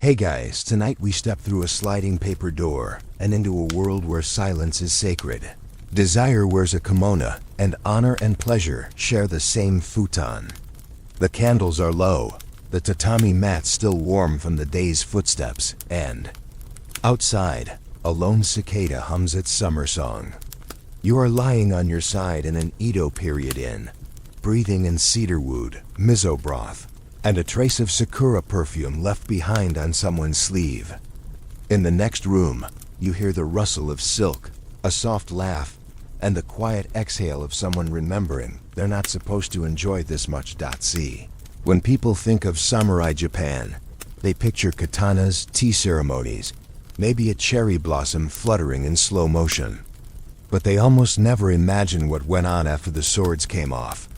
Hey guys, tonight we step through a sliding paper door and into a world where silence is sacred. Desire wears a kimono, and honor and pleasure share the same futon. The candles are low, the tatami mat still warm from the day's footsteps, and outside, a lone cicada hums its summer song. You are lying on your side in an Edo-period inn, breathing in cedarwood, miso broth, and a trace of sakura perfume left behind on someone's sleeve. In the next room, you hear the rustle of silk, a soft laugh, and the quiet exhale of someone remembering they're not supposed to enjoy this much. See, when people think of samurai Japan, they picture katanas, tea ceremonies, maybe a cherry blossom fluttering in slow motion. But they almost never imagine what went on after the swords came off.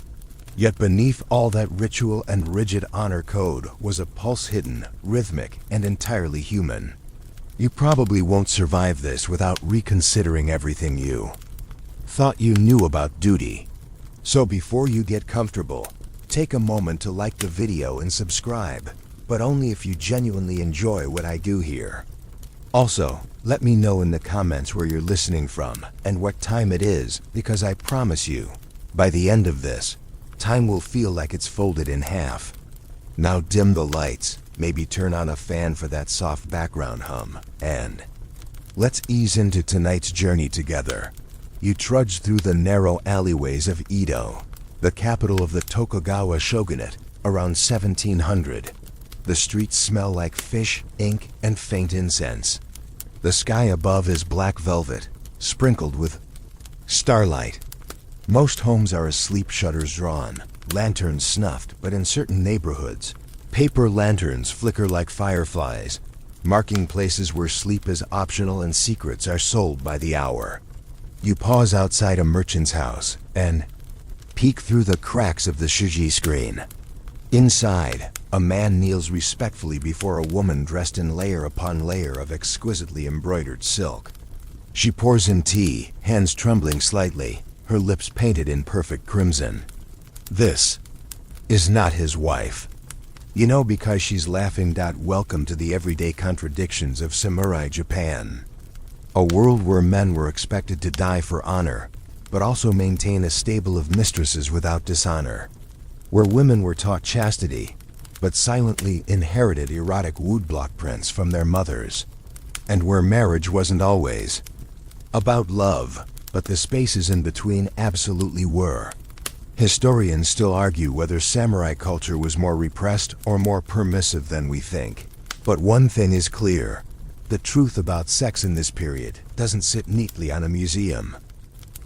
Yet beneath all that ritual and rigid honor code was a pulse hidden, rhythmic, and entirely human. You probably won't survive this without reconsidering everything you thought you knew about duty. So before you get comfortable, take a moment to like the video and subscribe, but only if you genuinely enjoy what I do here. Also, let me know in the comments where you're listening from and what time it is, because I promise you, by the end of this, time will feel like it's folded in half. Now dim the lights, maybe turn on a fan for that soft background hum, and let's ease into tonight's journey together. You trudge through the narrow alleyways of Edo, the capital of the Tokugawa shogunate, around 1700. The streets smell like fish, ink, and faint incense. The sky above is black velvet, sprinkled with starlight. Most homes are asleep, shutters drawn, lanterns snuffed, but in certain neighborhoods, paper lanterns flicker like fireflies, marking places where sleep is optional and secrets are sold by the hour. You pause outside a merchant's house and peek through the cracks of the shuji screen. Inside, a man kneels respectfully before a woman dressed in layer upon layer of exquisitely embroidered silk. She pours him tea, hands trembling slightly, her lips painted in perfect crimson. This is not his wife. You know, because she's laughing. Welcome to the everyday contradictions of samurai Japan. A world where men were expected to die for honor, but also maintain a stable of mistresses without dishonor. Where women were taught chastity, but silently inherited erotic woodblock prints from their mothers. And where marriage wasn't always about love, but the spaces in between absolutely were. Historians still argue whether samurai culture was more repressed or more permissive than we think. But one thing is clear: the truth about sex in this period doesn't sit neatly on a museum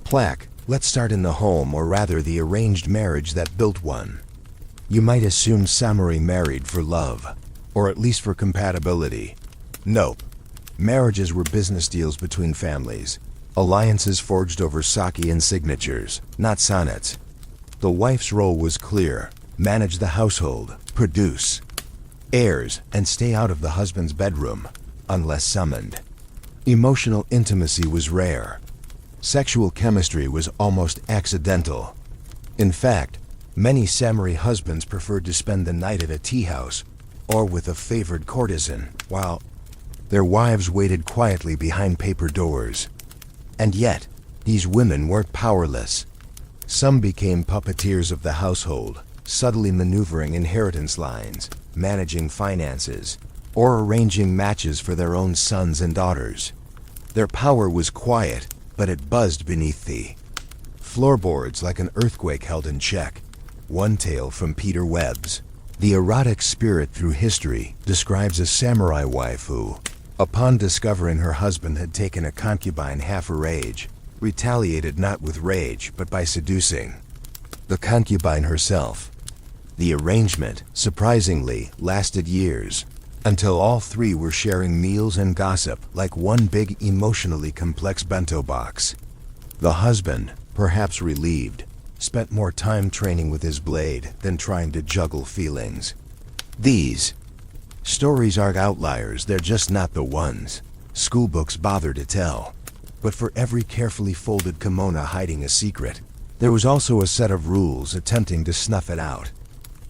plaque. Let's start in the home, or rather the arranged marriage that built one. You might assume samurai married for love, or at least for compatibility. Nope. Marriages were business deals between families. Alliances forged over sake and signatures, not sonnets. The wife's role was clear: manage the household, produce heirs, and stay out of the husband's bedroom, unless summoned. Emotional intimacy was rare. Sexual chemistry was almost accidental. In fact, many samurai husbands preferred to spend the night at a tea house or with a favored courtesan, while their wives waited quietly behind paper doors. And yet, these women weren't powerless. Some became puppeteers of the household, subtly maneuvering inheritance lines, managing finances, or arranging matches for their own sons and daughters. Their power was quiet, but it buzzed beneath the floorboards like an earthquake held in check. One tale from Peter Webb's The Erotic Spirit Through History describes a samurai wife who, upon discovering her husband had taken a concubine half her age, retaliated not with rage but by seducing the concubine herself. The arrangement, surprisingly, lasted years, until all three were sharing meals and gossip like one big emotionally complex bento box. The husband, perhaps relieved, spent more time training with his blade than trying to juggle feelings. These stories aren't outliers, they're just not the ones schoolbooks bother to tell. But for every carefully folded kimono hiding a secret, there was also a set of rules attempting to snuff it out.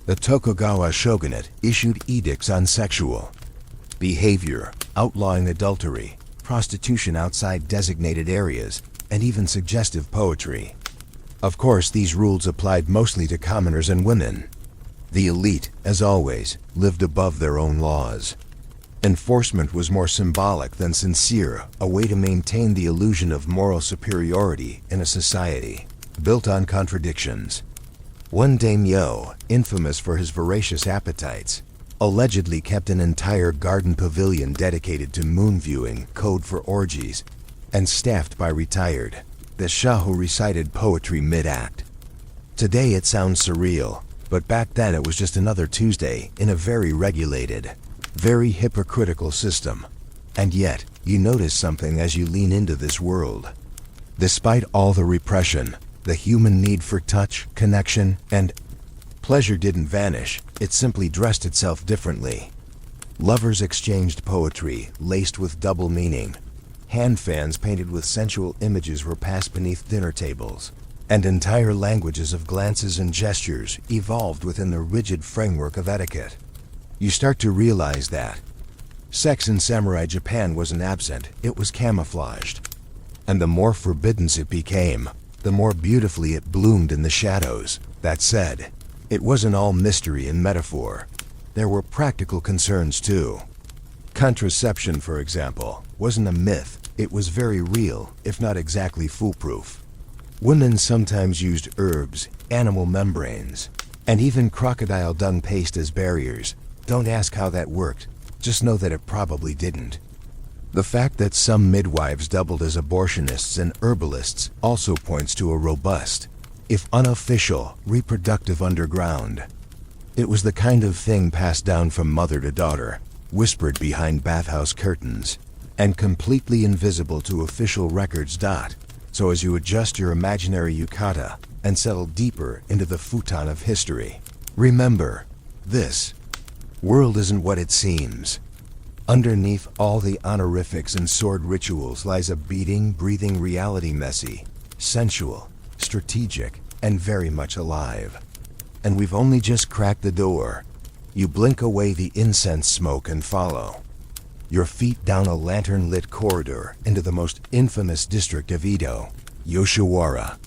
The Tokugawa shogunate issued edicts on sexual behavior, outlawing adultery, prostitution outside designated areas, and even suggestive poetry. Of course, these rules applied mostly to commoners and women. The elite, as always, lived above their own laws. Enforcement was more symbolic than sincere, a way to maintain the illusion of moral superiority in a society built on contradictions. One daimyo, infamous for his voracious appetites, allegedly kept an entire garden pavilion dedicated to moon viewing, code for orgies, and staffed by retired the Shah who recited poetry mid-act. Today it sounds surreal, but back then it was just another Tuesday in a very regulated, very hypocritical system. And yet, you notice something as you lean into this world. Despite all the repression, the human need for touch, connection, and pleasure didn't vanish, it simply dressed itself differently. Lovers exchanged poetry, laced with double meaning. Hand fans painted with sensual images were passed beneath dinner tables, and entire languages of glances and gestures evolved within the rigid framework of etiquette. You start to realize that sex in samurai Japan wasn't absent, it was camouflaged. And the more forbidden it became, the more beautifully it bloomed in the shadows. That said, it wasn't all mystery and metaphor. There were practical concerns too. Contraception, for example, wasn't a myth, it was very real, if not exactly foolproof. Women sometimes used herbs, animal membranes, and even crocodile dung paste as barriers. Don't ask how that worked, just know that it probably didn't. The fact that some midwives doubled as abortionists and herbalists also points to a robust, if unofficial, reproductive underground. It was the kind of thing passed down from mother to daughter, whispered behind bathhouse curtains, and completely invisible to official records. So as you adjust your imaginary yukata and settle deeper into the futon of history, remember, this world isn't what it seems. Underneath all the honorifics and sword rituals lies a beating, breathing reality, messy, sensual, strategic, and very much alive. And we've only just cracked the door. You blink away the incense smoke and follow your feet down a lantern-lit corridor into the most infamous district of Edo, Yoshiwara.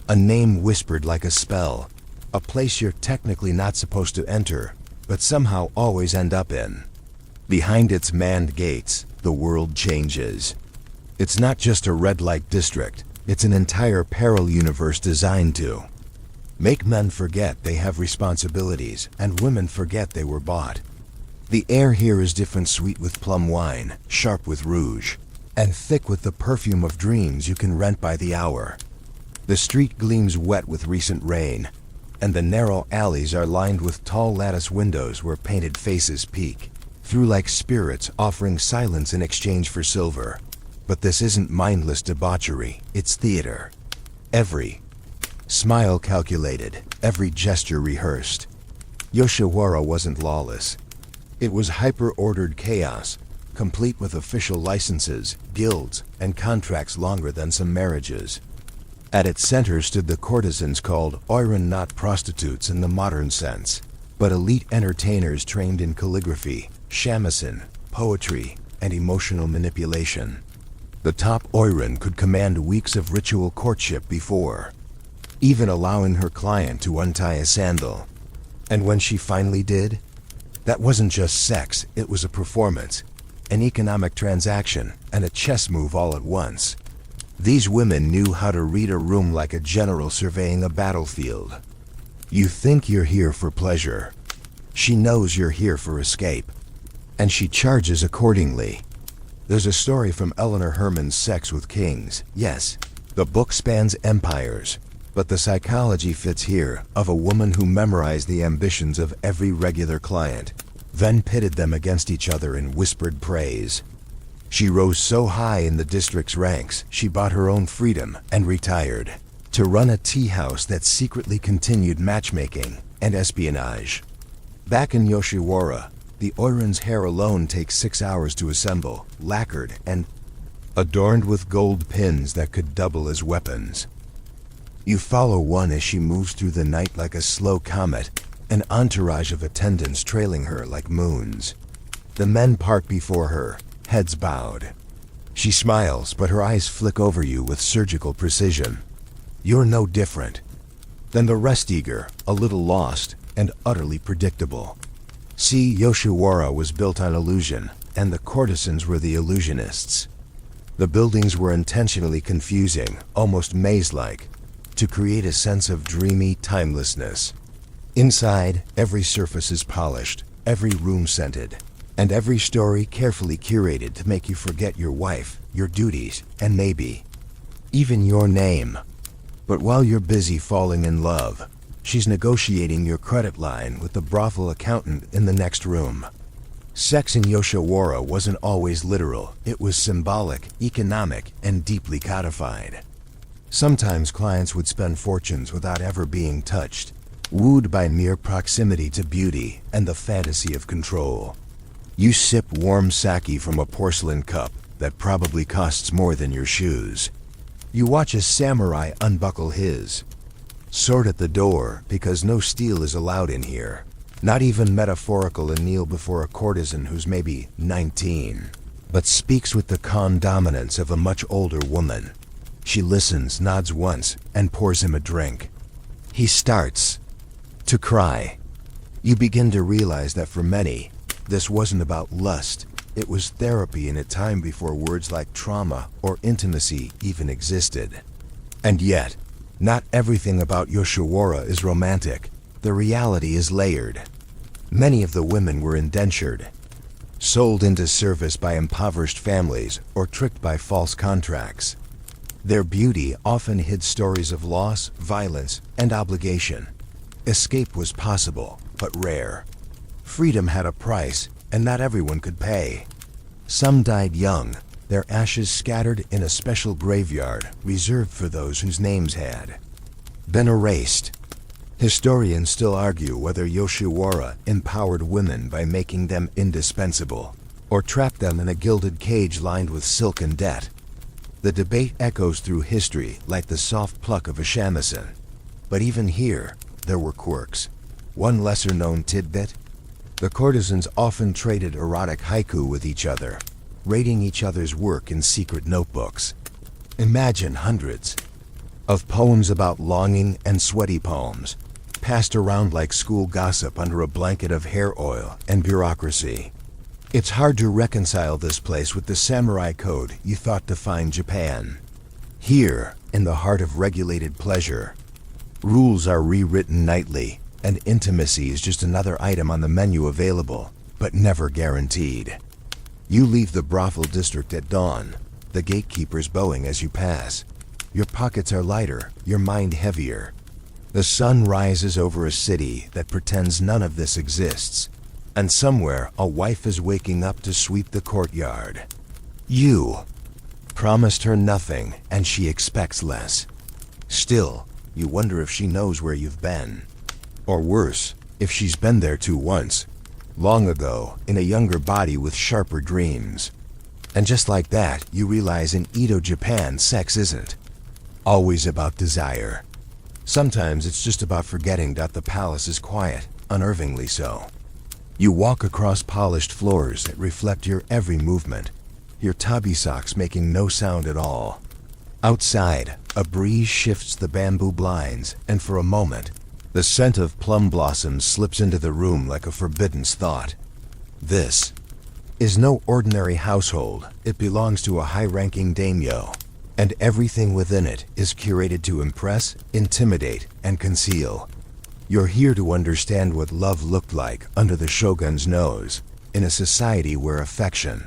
A name whispered like a spell, a place you're technically not supposed to enter, but somehow always end up in. Behind its manned gates, the world changes. It's not just a red light district, it's an entire parallel universe designed to make men forget they have responsibilities and women forget they were bought. The air here is different, sweet with plum wine, sharp with rouge, and thick with the perfume of dreams you can rent by the hour. The street gleams wet with recent rain, and the narrow alleys are lined with tall lattice windows where painted faces peek through like spirits offering silence in exchange for silver. But this isn't mindless debauchery, it's theater. Every smile calculated, every gesture rehearsed. Yoshiwara wasn't lawless. It was hyper-ordered chaos, complete with official licenses, guilds, and contracts longer than some marriages. At its center stood the courtesans, called oiran, not prostitutes in the modern sense, but elite entertainers trained in calligraphy, shamisen, poetry, and emotional manipulation. The top oiran could command weeks of ritual courtship before even allowing her client to untie a sandal. And when she finally did, that wasn't just sex, it was a performance, an economic transaction, and a chess move all at once. These women knew how to read a room like a general surveying a battlefield. You think you're here for pleasure. She knows you're here for escape. And she charges accordingly. There's a story from Eleanor Herman's Sex with Kings. Yes, the book spans empires, but the psychology fits here, of a woman who memorized the ambitions of every regular client, then pitted them against each other in whispered praise. She rose so high in the district's ranks, she bought her own freedom and retired to run a tea house that secretly continued matchmaking and espionage. Back in Yoshiwara, the oiran's hair alone takes 6 hours to assemble, lacquered and adorned with gold pins that could double as weapons. You follow one as she moves through the night like a slow comet, an entourage of attendants trailing her like moons. The men part before her, heads bowed. She smiles, but her eyes flick over you with surgical precision. You're no different than the rest, eager, a little lost, and utterly predictable. See, Yoshiwara was built on illusion, and the courtesans were the illusionists. The buildings were intentionally confusing, almost maze-like, to create a sense of dreamy timelessness. Inside, every surface is polished, every room scented, and every story carefully curated to make you forget your wife, your duties, and maybe even your name. But while you're busy falling in love, she's negotiating your credit line with the brothel accountant in the next room. Sex in Yoshiwara wasn't always literal. It was symbolic, economic, and deeply codified. Sometimes clients would spend fortunes without ever being touched, wooed by mere proximity to beauty and the fantasy of control. You sip warm sake from a porcelain cup that probably costs more than your shoes. You watch a samurai unbuckle his sword at the door because no steel is allowed in here. Not even metaphorical, and kneel before a courtesan who's maybe 19, but speaks with the calm dominance of a much older woman. She listens, nods once, and pours him a drink. He starts to cry. You begin to realize that for many, this wasn't about lust. It was therapy in a time before words like trauma or intimacy even existed. And yet, not everything about Yoshiwara is romantic. The reality is layered. Many of the women were indentured, sold into service by impoverished families, or tricked by false contracts. Their beauty often hid stories of loss, violence, and obligation. Escape was possible, but rare. Freedom had a price, and not everyone could pay. Some died young, their ashes scattered in a special graveyard reserved for those whose names had been erased. Historians still argue whether Yoshiwara empowered women by making them indispensable, or trapped them in a gilded cage lined with silk and debt. The debate echoes through history like the soft pluck of a shamisen. But even here, there were quirks. One lesser-known tidbit: the courtesans often traded erotic haiku with each other, rating each other's work in secret notebooks. Imagine hundreds of poems about longing and sweaty palms, passed around like school gossip under a blanket of hair oil and bureaucracy. It's hard to reconcile this place with the samurai code you thought defined Japan. Here, in the heart of regulated pleasure, rules are rewritten nightly, and intimacy is just another item on the menu, available, but never guaranteed. You leave the brothel district at dawn, the gatekeepers bowing as you pass. Your pockets are lighter, your mind heavier. The sun rises over a city that pretends none of this exists, and somewhere a wife is waking up to sweep the courtyard. You promised her nothing, and she expects less. Still, you wonder if she knows where you've been. Or worse, if she's been there too once, long ago, in a younger body with sharper dreams. And just like that, you realize in Edo Japan, sex isn't always about desire. Sometimes it's just about forgetting that the palace is quiet, unnervingly so. You walk across polished floors that reflect your every movement, your tabi socks making no sound at all. Outside, a breeze shifts the bamboo blinds, and for a moment, the scent of plum blossoms slips into the room like a forbidden thought. This is no ordinary household. It belongs to a high-ranking daimyo, and everything within it is curated to impress, intimidate, and conceal. You're here to understand what love looked like under the shogun's nose, in a society where affection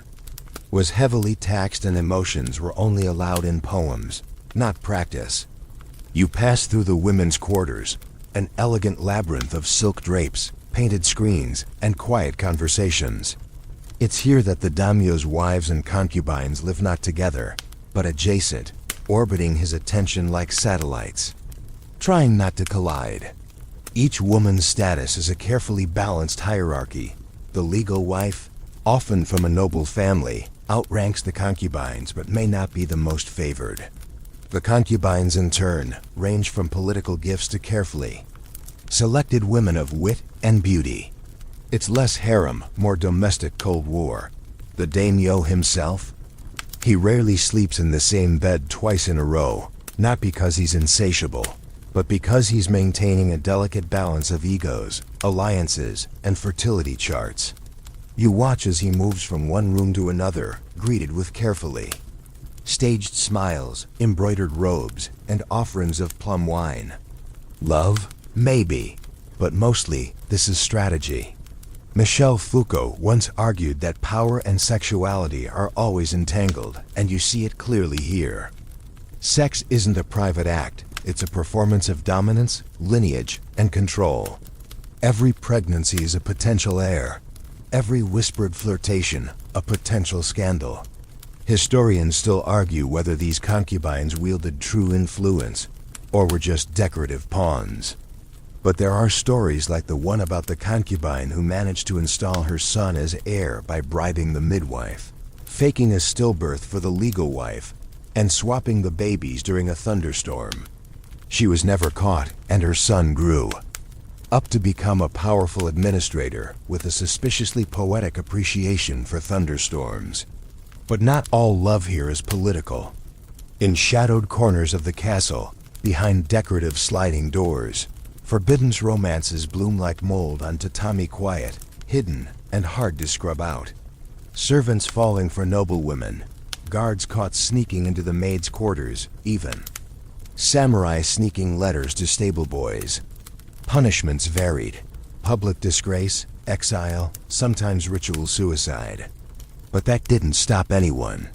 was heavily taxed and emotions were only allowed in poems, not practice. You pass through the women's quarters, an elegant labyrinth of silk drapes, painted screens, and quiet conversations. It's here that the daimyo's wives and concubines live not together, but adjacent, orbiting his attention like satellites, trying not to collide. Each woman's status is a carefully balanced hierarchy. The legal wife, often from a noble family, outranks the concubines but may not be the most favored. The concubines, in turn, range from political gifts to carefully selected women of wit and beauty. It's less harem, more domestic Cold War. The daimyo himself? He rarely sleeps in the same bed twice in a row, not because he's insatiable, but because he's maintaining a delicate balance of egos, alliances, and fertility charts. You watch as he moves from one room to another, greeted with carefully staged smiles, embroidered robes, and offerings of plum wine. Love? Maybe, but mostly this is strategy. Michel Foucault once argued that power and sexuality are always entangled, and you see it clearly here. Sex isn't a private act, it's a performance of dominance, lineage, and control. Every pregnancy is a potential heir. Every whispered flirtation, a potential scandal. Historians still argue whether these concubines wielded true influence, or were just decorative pawns. But there are stories like the one about the concubine who managed to install her son as heir by bribing the midwife, faking a stillbirth for the legal wife, and swapping the babies during a thunderstorm. She was never caught, and her son grew up to become a powerful administrator with a suspiciously poetic appreciation for thunderstorms. But not all love here is political. In shadowed corners of the castle, behind decorative sliding doors, forbidden romances bloom like mold on tatami, quiet, hidden, and hard to scrub out. Servants falling for noblewomen, guards caught sneaking into the maids' quarters, even samurai sneaking letters to stable boys. Punishments varied: public disgrace, exile, sometimes ritual suicide. But that didn't stop anyone.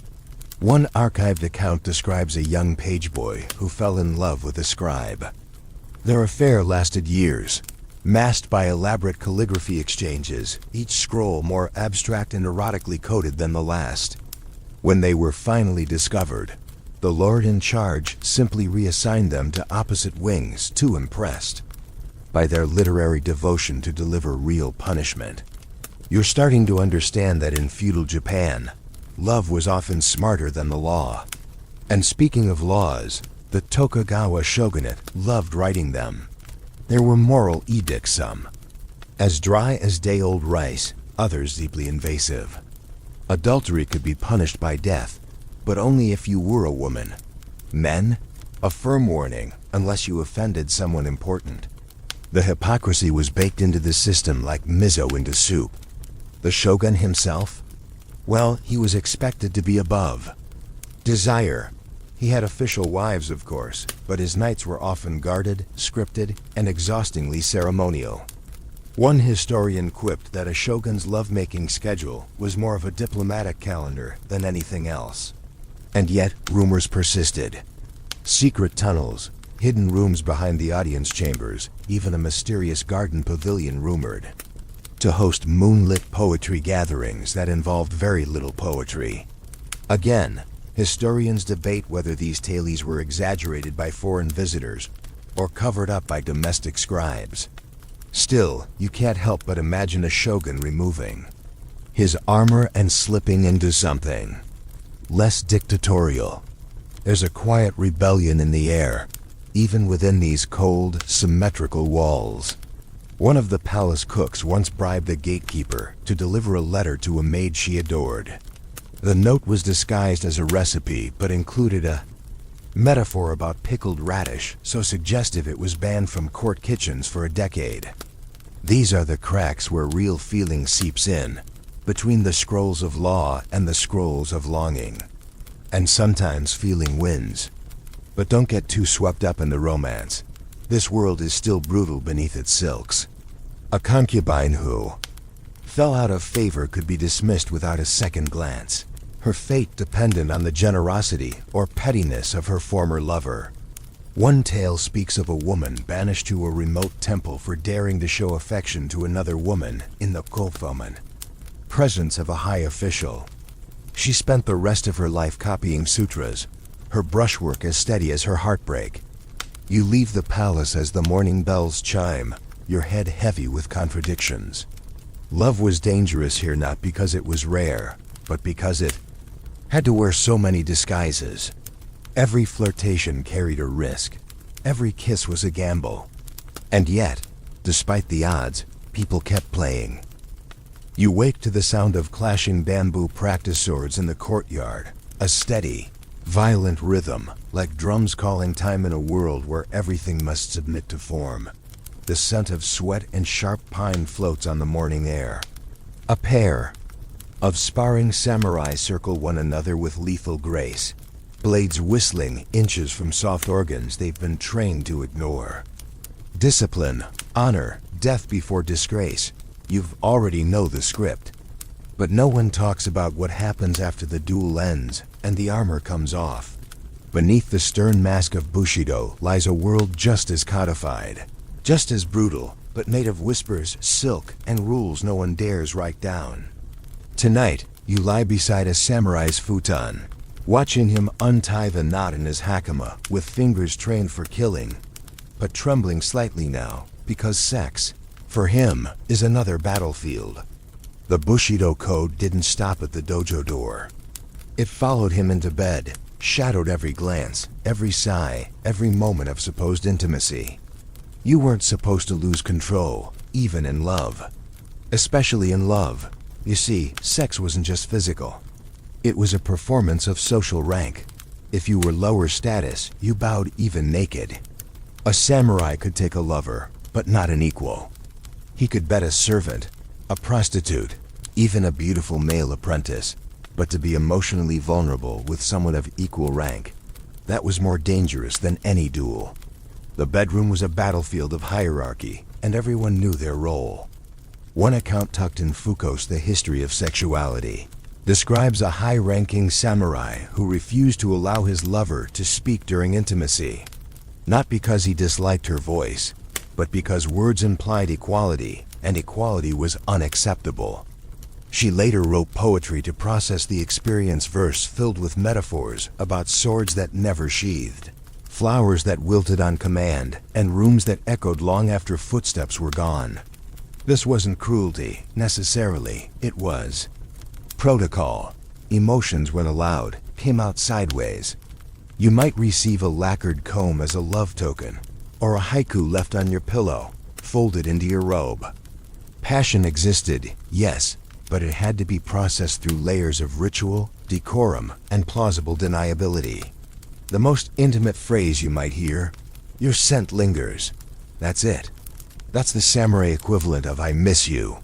One archived account describes a young page boy who fell in love with a scribe. Their affair lasted years, masked by elaborate calligraphy exchanges, each scroll more abstract and erotically coded than the last. When they were finally discovered, the lord in charge simply reassigned them to opposite wings, too impressed by their literary devotion to deliver real punishment. You're starting to understand that in feudal Japan, love was often smarter than the law. And speaking of laws, the Tokugawa shogunate loved writing them. There were moral edicts, some as dry as day-old rice, others deeply invasive. Adultery could be punished by death, but only if you were a woman. Men? A firm warning, unless you offended someone important. The hypocrisy was baked into the system like miso into soup. The shogun himself? Well, he was expected to be above desire. He had official wives, of course, but his nights were often guarded, scripted, and exhaustingly ceremonial. One historian quipped that a shogun's lovemaking schedule was more of a diplomatic calendar than anything else. And yet, rumors persisted. Secret tunnels, hidden rooms behind the audience chambers, even a mysterious garden pavilion rumored to host moonlit poetry gatherings that involved very little poetry. Again, historians debate whether these tales were exaggerated by foreign visitors or covered up by domestic scribes. Still, you can't help but imagine a shogun removing his armor and slipping into something less dictatorial. There's a quiet rebellion in the air, even within these cold, symmetrical walls. One of the palace cooks once bribed the gatekeeper to deliver a letter to a maid she adored. The note was disguised as a recipe, but included a metaphor about pickled radish, so suggestive it was banned from court kitchens for a decade. These are the cracks where real feeling seeps in, between the scrolls of law and the scrolls of longing. And sometimes feeling wins. But don't get too swept up in the romance. This world is still brutal beneath its silks. A concubine who fell out of favor could be dismissed without a second glance, her fate dependent on the generosity or pettiness of her former lover. One tale speaks of a woman banished to a remote temple for daring to show affection to another woman in the kofoman, presence of a high official. She spent the rest of her life copying sutras, her brushwork as steady as her heartbreak. You leave the palace as the morning bells chime, your head heavy with contradictions. Love was dangerous here not because it was rare, but because it had to wear so many disguises. Every flirtation carried a risk. Every kiss was a gamble. And yet, despite the odds, people kept playing. You wake to the sound of clashing bamboo practice swords in the courtyard, a steady, violent rhythm, like drums calling time in a world where everything must submit to form. The scent of sweat and sharp pine floats on the morning air. A pair of sparring samurai circle one another with lethal grace, blades whistling inches from soft organs they've been trained to ignore. Discipline, honor, death before disgrace. You've already know the script. But no one talks about what happens after the duel ends and the armor comes off. Beneath the stern mask of Bushido lies a world just as codified, just as brutal, but made of whispers, silk, and rules no one dares write down. Tonight, you lie beside a samurai's futon, watching him untie the knot in his hakama with fingers trained for killing, but trembling slightly now because sex, for him, is another battlefield. The Bushido code didn't stop at the dojo door. It followed him into bed, shadowed every glance, every sigh, every moment of supposed intimacy. You weren't supposed to lose control, even in love. Especially in love. You see, sex wasn't just physical. It was a performance of social rank. If you were lower status, you bowed even naked. A samurai could take a lover, but not an equal. He could bet a servant, a prostitute, even a beautiful male apprentice, but to be emotionally vulnerable with someone of equal rank, that was more dangerous than any duel. The bedroom was a battlefield of hierarchy, and everyone knew their role. One account tucked in Foucault's The History of Sexuality describes a high-ranking samurai who refused to allow his lover to speak during intimacy, not because he disliked her voice, but because words implied equality, and equality was unacceptable. She later wrote poetry to process the experience, verse filled with metaphors about swords that never sheathed, flowers that wilted on command, and rooms that echoed long after footsteps were gone. This wasn't cruelty, necessarily, it was protocol. Emotions, when allowed, came out sideways. You might receive a lacquered comb as a love token, or a haiku left on your pillow, folded into your robe. Passion existed, yes, but it had to be processed through layers of ritual, decorum, and plausible deniability. The most intimate phrase you might hear, "Your scent lingers." That's it. That's the samurai equivalent of "I miss you."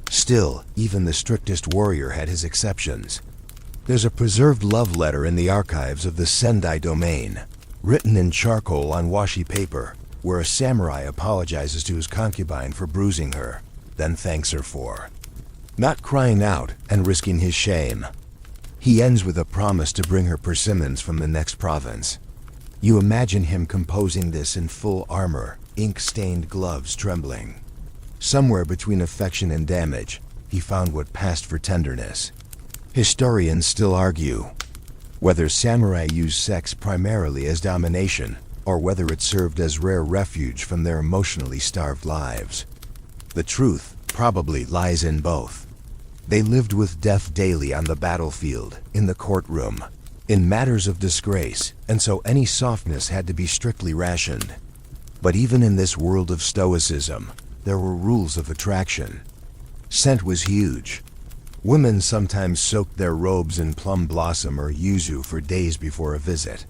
Still, even the strictest warrior had his exceptions. There's a preserved love letter in the archives of the Sendai domain, written in charcoal on washi paper, where a samurai apologizes to his concubine for bruising her, then thanks her for not crying out and risking his shame. He ends with a promise to bring her persimmons from the next province. You imagine him composing this in full armor, ink-stained gloves trembling. Somewhere between affection and damage, he found what passed for tenderness. Historians still argue whether samurai used sex primarily as domination, or whether it served as rare refuge from their emotionally starved lives. The truth probably lies in both. They lived with death daily on the battlefield, in the courtroom, in matters of disgrace, and so any softness had to be strictly rationed. But even in this world of stoicism, there were rules of attraction. Scent was huge. Women sometimes soaked their robes in plum blossom or yuzu for days before a visit.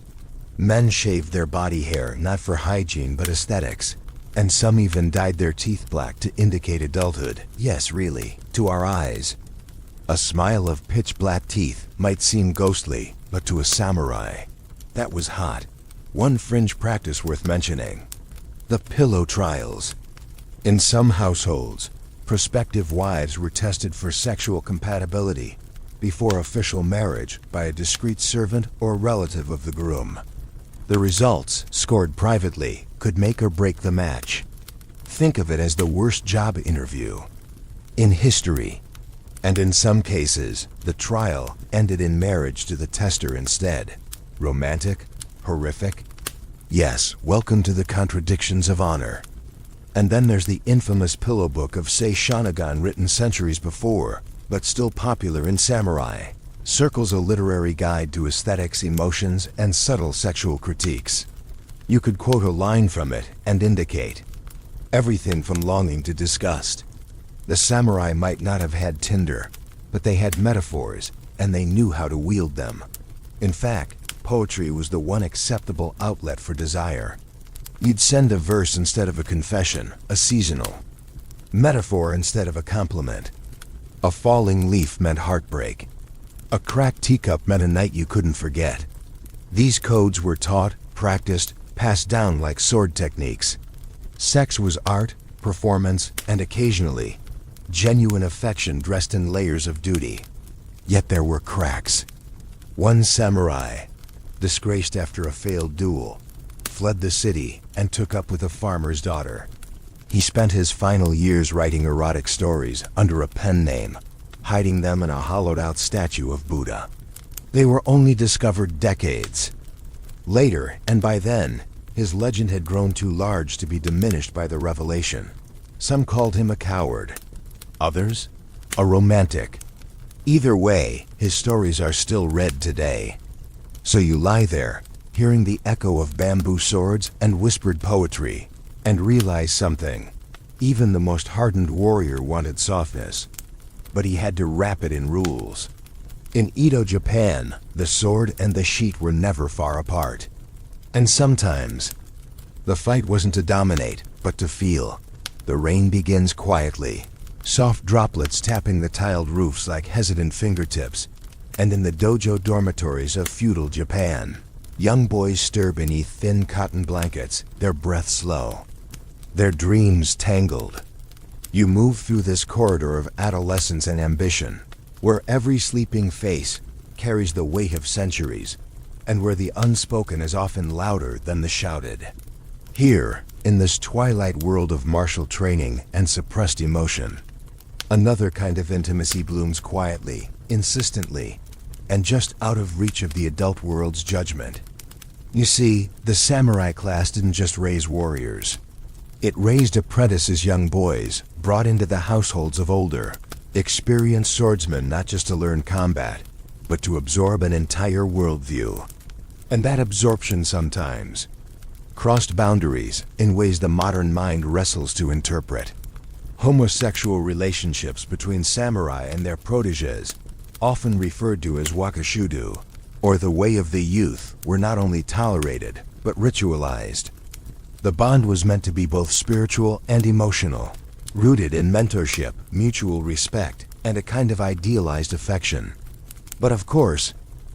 Men shaved their body hair not for hygiene but aesthetics, and some even dyed their teeth black to indicate adulthood. Yes, really, to our eyes. A smile of pitch-black teeth might seem ghostly, but to a samurai, that was hot. One fringe practice worth mentioning: the pillow trials. In some households, prospective wives were tested for sexual compatibility before official marriage by a discreet servant or relative of the groom. The results, scored privately, could make or break the match. Think of it as the worst job interview in history. And in some cases, the trial ended in marriage to the tester instead. Romantic? Horrific? Yes, welcome to the contradictions of honor. And then there's the infamous pillow book of Sei Shonagon, written centuries before, but still popular in samurai. Circles a literary guide to aesthetics, emotions, and subtle sexual critiques. You could quote a line from it and indicate everything from longing to disgust. The samurai might not have had tinder, but they had metaphors, and they knew how to wield them. In fact, poetry was the one acceptable outlet for desire. You'd send a verse instead of a confession, a seasonal metaphor instead of a compliment. A falling leaf meant heartbreak. A cracked teacup meant a night you couldn't forget. These codes were taught, practiced, passed down like sword techniques. Sex was art, performance, and occasionally, genuine affection dressed in layers of duty. Yet there were cracks. One samurai, disgraced after a failed duel, fled the city and took up with a farmer's daughter. He spent his final years writing erotic stories under a pen name, hiding them in a hollowed-out statue of Buddha. They were only discovered decades later, and by then, his legend had grown too large to be diminished by the revelation. Some called him a coward, others, a romantic. Either way, his stories are still read today. So you lie there, hearing the echo of bamboo swords and whispered poetry, and realize something. Even the most hardened warrior wanted softness, but he had to wrap it in rules. In Edo, Japan, the sword and the sheet were never far apart. And sometimes, the fight wasn't to dominate, but to feel. The rain begins quietly, soft droplets tapping the tiled roofs like hesitant fingertips. And in the dojo dormitories of feudal Japan, young boys stir beneath thin cotton blankets, their breath slow, their dreams tangled. You move through this corridor of adolescence and ambition, where every sleeping face carries the weight of centuries, and where the unspoken is often louder than the shouted. Here, in this twilight world of martial training and suppressed emotion, another kind of intimacy blooms quietly, insistently, and just out of reach of the adult world's judgment. You see, the samurai class didn't just raise warriors. It raised apprentices, young boys, brought into the households of older, experienced swordsmen, not just to learn combat, but to absorb an entire worldview. And that absorption sometimes crossed boundaries in ways the modern mind wrestles to interpret. Homosexual relationships between samurai and their protégés, often referred to as Wakashudo, or the way of the youth, were not only tolerated, but ritualized. The bond was meant to be both spiritual and emotional, rooted in mentorship, mutual respect, and a kind of idealized affection. But of course,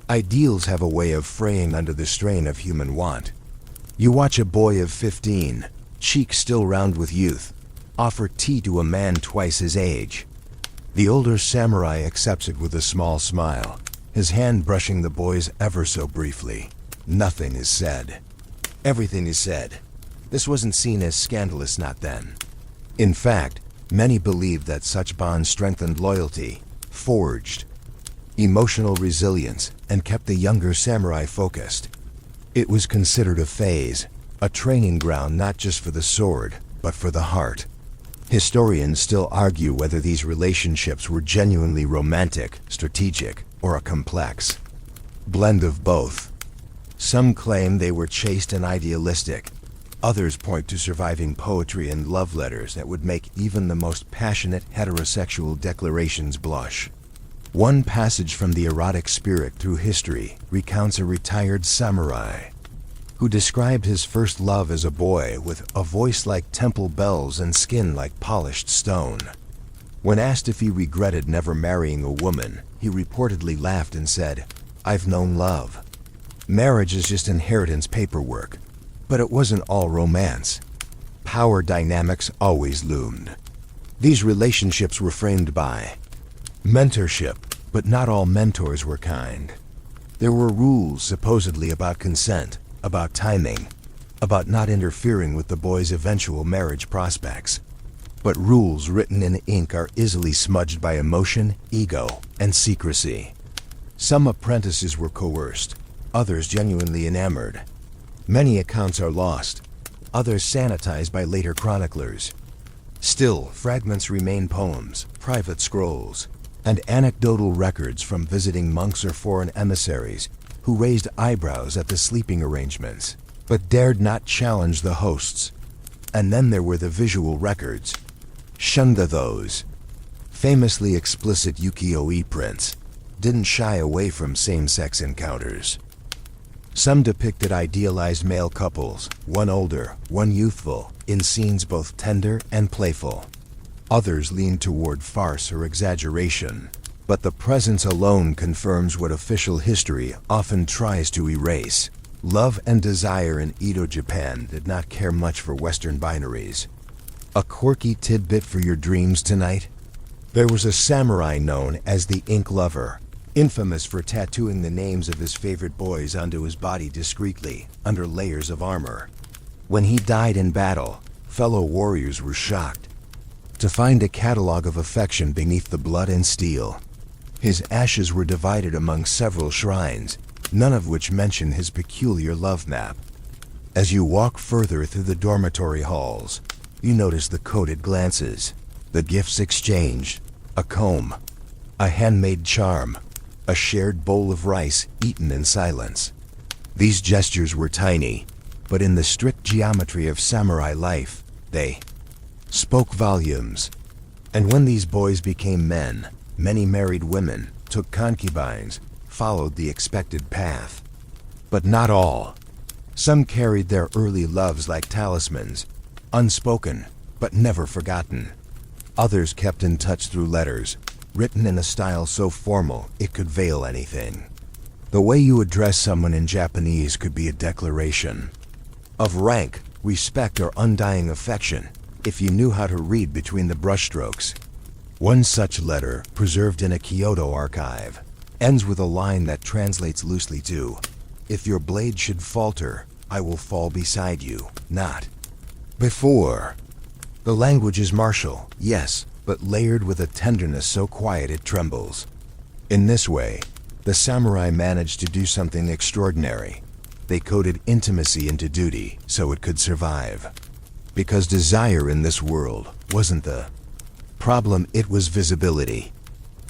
ideals have a way of fraying under the strain of human want. You watch a boy of 15, cheeks still round with youth, offer tea to a man twice his age. The older samurai accepts it with a small smile, his hand brushing the boy's ever so briefly. Nothing is said. Everything is said. This wasn't seen as scandalous, not then. In fact, many believed that such bonds strengthened loyalty, forged emotional resilience, and kept the younger samurai focused. It was considered a phase, a training ground not just for the sword, but for the heart. Historians still argue whether these relationships were genuinely romantic, strategic, or a complex blend of both. Some claim they were chaste and idealistic. Others point to surviving poetry and love letters that would make even the most passionate heterosexual declarations blush. One passage from the erotic spirit through history recounts a retired samurai who described his first love as a boy with a voice like temple bells and skin like polished stone. When asked if he regretted never marrying a woman, he reportedly laughed and said, "I've known love. Marriage is just inheritance paperwork." But it wasn't all romance. Power dynamics always loomed. These relationships were framed by mentorship, but not all mentors were kind. There were rules supposedly about consent, about timing, about not interfering with the boy's eventual marriage prospects. But rules written in ink are easily smudged by emotion, ego, and secrecy. Some apprentices were coerced, others genuinely enamored. Many accounts are lost, others sanitized by later chroniclers. Still, fragments remain poems, private scrolls, and anecdotal records from visiting monks or foreign emissaries who raised eyebrows at the sleeping arrangements, but dared not challenge the hosts. And then there were the visual records. Shunga, those famously explicit ukiyo-e prints, didn't shy away from same-sex encounters. Some depicted idealized male couples, one older, one youthful, in scenes both tender and playful. Others leaned toward farce or exaggeration, but the presence alone confirms what official history often tries to erase. Love and desire in Edo Japan did not care much for Western binaries. A quirky tidbit for your dreams tonight? There was a samurai known as the Ink Lover, infamous for tattooing the names of his favorite boys onto his body discreetly, under layers of armor. When he died in battle, fellow warriors were shocked to find a catalog of affection beneath the blood and steel. His ashes were divided among several shrines, none of which mention his peculiar love map. As you walk further through the dormitory halls, you notice the coded glances, the gifts exchanged, a comb, a handmade charm, a shared bowl of rice eaten in silence. These gestures were tiny, but in the strict geometry of samurai life, they spoke volumes. And when these boys became men, many married women took concubines, followed the expected path. But not all. Some carried their early loves like talismans, unspoken, but never forgotten. Others kept in touch through letters, written in a style so formal it could veil anything. The way you address someone in Japanese could be a declaration of rank, respect, or undying affection, if you knew how to read between the brushstrokes. One such letter, preserved in a Kyoto archive, ends with a line that translates loosely to, "If your blade should falter, I will fall beside you, not before." The language is martial, yes, but layered with a tenderness so quiet it trembles. In this way, the samurai managed to do something extraordinary. They coded intimacy into duty so it could survive. Because desire in this world wasn't the problem, it was visibility.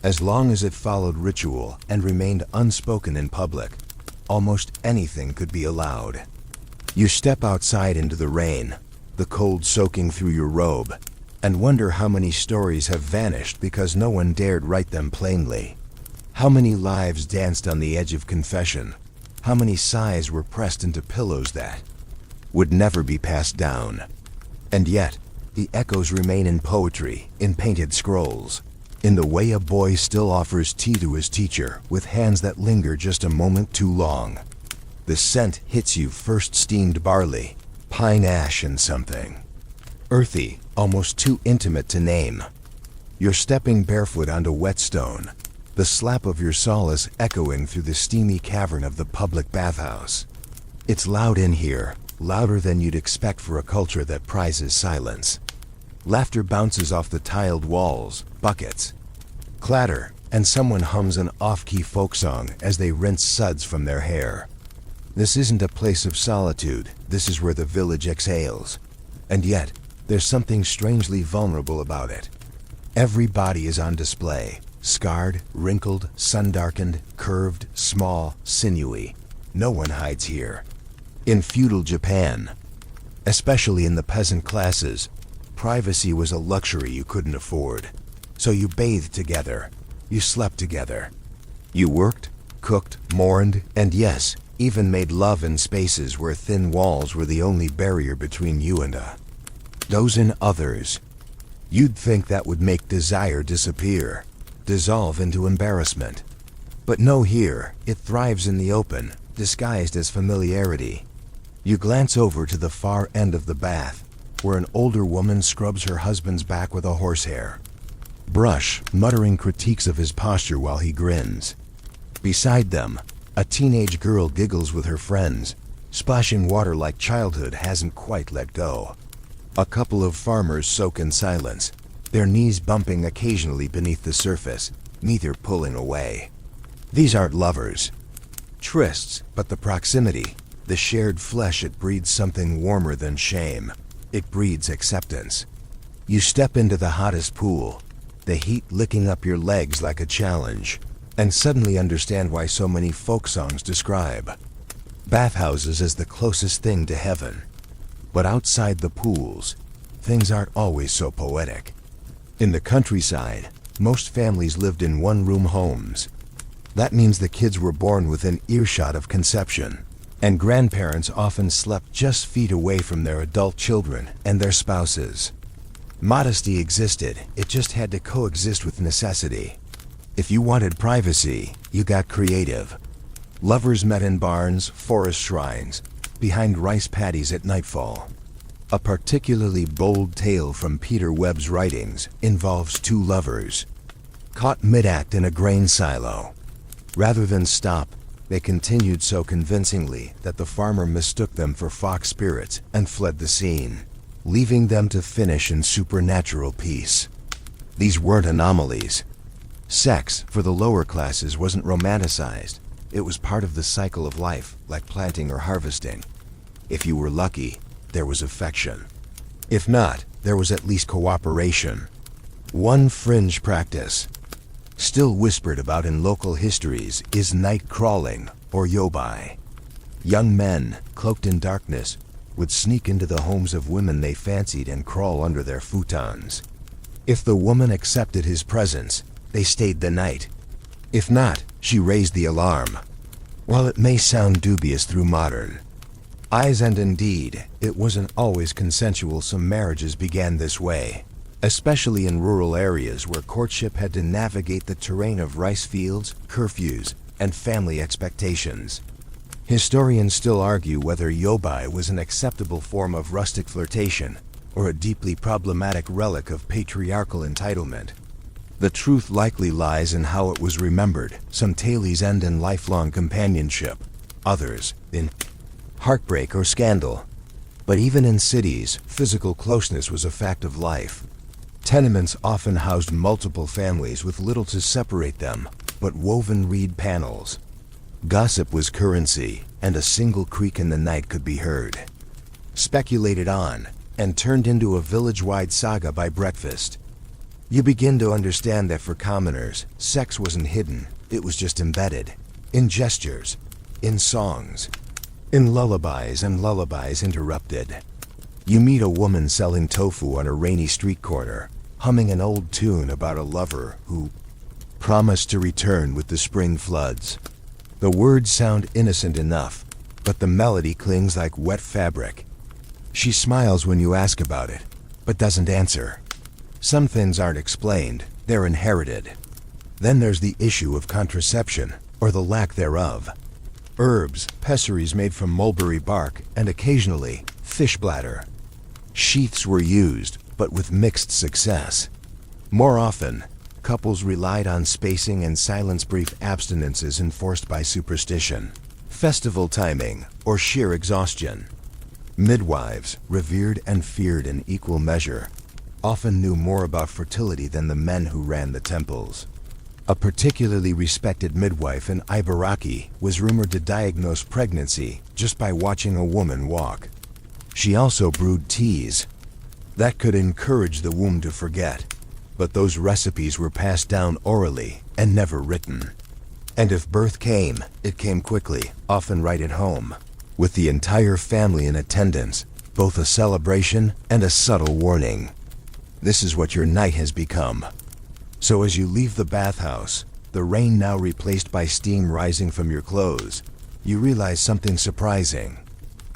As long as it followed ritual and remained unspoken in public, almost anything could be allowed. You step outside into the rain, the cold soaking through your robe, and wonder how many stories have vanished because no one dared write them plainly. How many lives danced on the edge of confession? How many sighs were pressed into pillows that would never be passed down? And yet, the echoes remain in poetry, in painted scrolls, in the way a boy still offers tea to his teacher with hands that linger just a moment too long. The scent hits you, first steamed barley, pine ash, and something earthy, almost too intimate to name. You're stepping barefoot onto wet stone, the slap of your solace echoing through the steamy cavern of the public bathhouse. It's loud in here, louder than you'd expect for a culture that prizes silence. Laughter bounces off the tiled walls, buckets clatter, and someone hums an off-key folk song as they rinse suds from their hair. This isn't a place of solitude, this is where the village exhales. And yet, there's something strangely vulnerable about it. Every body is on display, scarred, wrinkled, sun-darkened, curved, small, sinewy. No one hides here. In feudal Japan, especially in the peasant classes, privacy was a luxury you couldn't afford. So you bathed together, you slept together. You worked, cooked, mourned, and yes, even made love in spaces where thin walls were the only barrier between you and those in others. You'd think that would make desire disappear, dissolve into embarrassment. But no, here, it thrives in the open, disguised as familiarity. You glance over to the far end of the bath, where an older woman scrubs her husband's back with a horsehair brush, muttering critiques of his posture while he grins. Beside them, a teenage girl giggles with her friends, splashing water like childhood hasn't quite let go. A couple of farmers soak in silence, their knees bumping occasionally beneath the surface, neither pulling away. These aren't lovers, trysts, but the proximity, the shared flesh, it breeds something warmer than shame. It breeds acceptance. You step into the hottest pool, the heat licking up your legs like a challenge, and suddenly understand why so many folk songs describe bathhouses as the closest thing to heaven. But outside the pools, things aren't always so poetic. In the countryside, most families lived in one-room homes. That means the kids were born within earshot of conception, and grandparents often slept just feet away from their adult children and their spouses. Modesty existed, it just had to coexist with necessity. If you wanted privacy, you got creative. Lovers met in barns, forest shrines, behind rice paddies at nightfall. A particularly bold tale from Peter Webb's writings involves two lovers, caught mid-act in a grain silo. Rather than stop, they continued so convincingly that the farmer mistook them for fox spirits and fled the scene, leaving them to finish in supernatural peace. These weren't anomalies. Sex, for the lower classes, wasn't romanticized. It was part of the cycle of life, like planting or harvesting. If you were lucky, there was affection. If not, there was at least cooperation. One fringe practice, still whispered about in local histories, is night crawling, or yobai. Young men, cloaked in darkness, would sneak into the homes of women they fancied and crawl under their futons. If the woman accepted his presence, they stayed the night. If not, she raised the alarm. While it may sound dubious through modern eyes, and indeed, it wasn't always consensual, some marriages began this way, especially in rural areas where courtship had to navigate the terrain of rice fields, curfews, and family expectations. Historians still argue whether yobai was an acceptable form of rustic flirtation or a deeply problematic relic of patriarchal entitlement. The truth likely lies in how it was remembered. Some tales end in lifelong companionship, others in heartbreak or scandal. But even in cities, physical closeness was a fact of life. Tenements often housed multiple families with little to separate them but woven reed panels. Gossip was currency, and a single creak in the night could be heard, speculated on, and turned into a village-wide saga by breakfast. You begin to understand that for commoners, sex wasn't hidden, it was just embedded. In gestures, in songs, in lullabies and lullabies interrupted. You meet a woman selling tofu on a rainy street corner, humming an old tune about a lover who promised to return with the spring floods. The words sound innocent enough, but the melody clings like wet fabric. She smiles when you ask about it, but doesn't answer. Some things aren't explained, they're inherited. Then there's the issue of contraception, or the lack thereof. Herbs, pessaries made from mulberry bark, and occasionally, fish bladder. Sheaths were used, but with mixed success. More often, couples relied on spacing and silence, brief abstinences enforced by superstition, festival timing, or sheer exhaustion. Midwives, revered and feared in equal measure, often knew more about fertility than the men who ran the temples. A particularly respected midwife in Ibaraki was rumored to diagnose pregnancy just by watching a woman walk. She also brewed teas that could encourage the womb to forget, but those recipes were passed down orally and never written. And if birth came, it came quickly, often right at home, with the entire family in attendance, both a celebration and a subtle warning. This is what your night has become. So as you leave the bathhouse, the rain now replaced by steam rising from your clothes, you realize something surprising.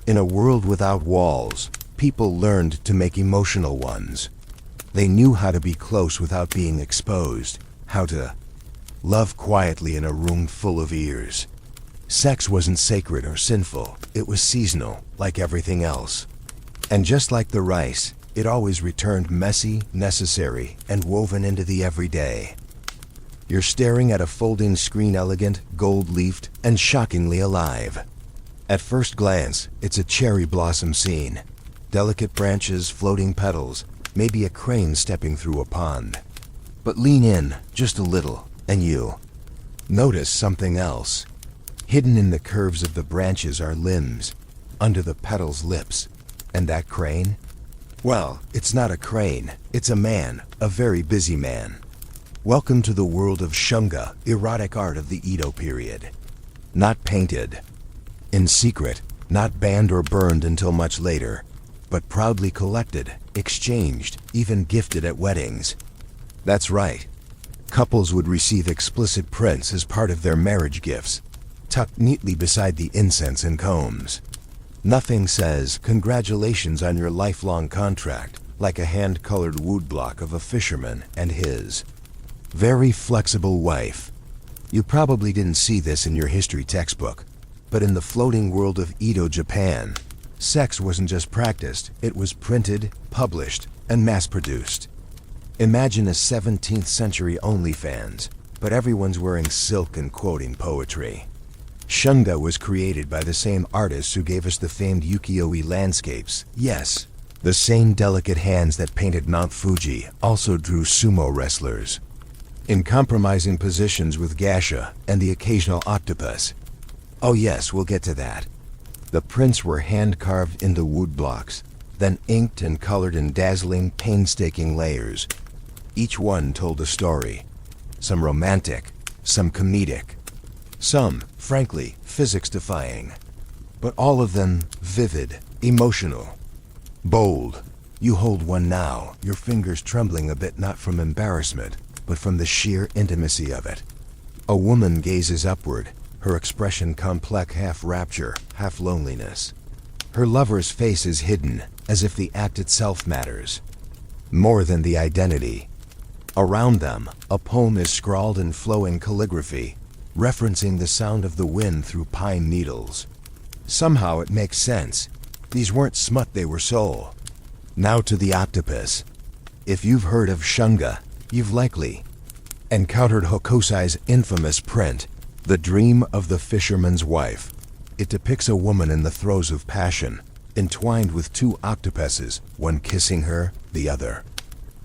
In a world without walls, people learned to make emotional ones. They knew how to be close without being exposed, how to love quietly in a room full of ears. Sex wasn't sacred or sinful, it was seasonal, like everything else. And just like the rice, it always returned messy, necessary, and woven into the everyday. You're staring at a folding screen, elegant, gold-leafed, and shockingly alive. At first glance, it's a cherry blossom scene. Delicate branches, floating petals, maybe a crane stepping through a pond. But lean in, just a little, and you notice something else. Hidden in the curves of the branches are limbs, under the petals lips. And that crane? Well, it's not a crane, it's a man, a very busy man. Welcome to the world of Shunga, erotic art of the Edo-period. Not painted, in secret, not banned or burned until much later, but proudly collected, exchanged, even gifted at weddings. That's right. Couples would receive explicit prints as part of their marriage gifts, tucked neatly beside the incense and combs. Nothing says, "Congratulations on your lifelong contract," like a hand-colored woodblock of a fisherman and his very flexible wife. You probably didn't see this in your history textbook, but in the floating world of Edo, Japan, sex wasn't just practiced, it was printed, published, and mass-produced. Imagine a 17th century OnlyFans, but everyone's wearing silk and quoting poetry. Shunga was created by the same artists who gave us the famed ukiyo-e landscapes. Yes, the same delicate hands that painted Mount Fuji also drew sumo wrestlers in compromising positions with Geisha and the occasional octopus. Oh yes, we'll get to that. The prints were hand-carved into wood blocks, then inked and colored in dazzling, painstaking layers. Each one told a story, some romantic, some comedic, some, frankly, physics-defying, but all of them vivid, emotional, bold. You hold one now, your fingers trembling a bit not from embarrassment, but from the sheer intimacy of it. A woman gazes upward, her expression complex, half rapture, half loneliness. Her lover's face is hidden, as if the act itself matters more than the identity. Around them, a poem is scrawled in flowing calligraphy, referencing the sound of the wind through pine needles. Somehow it makes sense. These weren't smut, they were soul. Now to the octopus. If you've heard of Shunga, you've likely encountered Hokusai's infamous print, The Dream of the Fisherman's Wife. It depicts a woman in the throes of passion, entwined with two octopuses, one kissing her, the other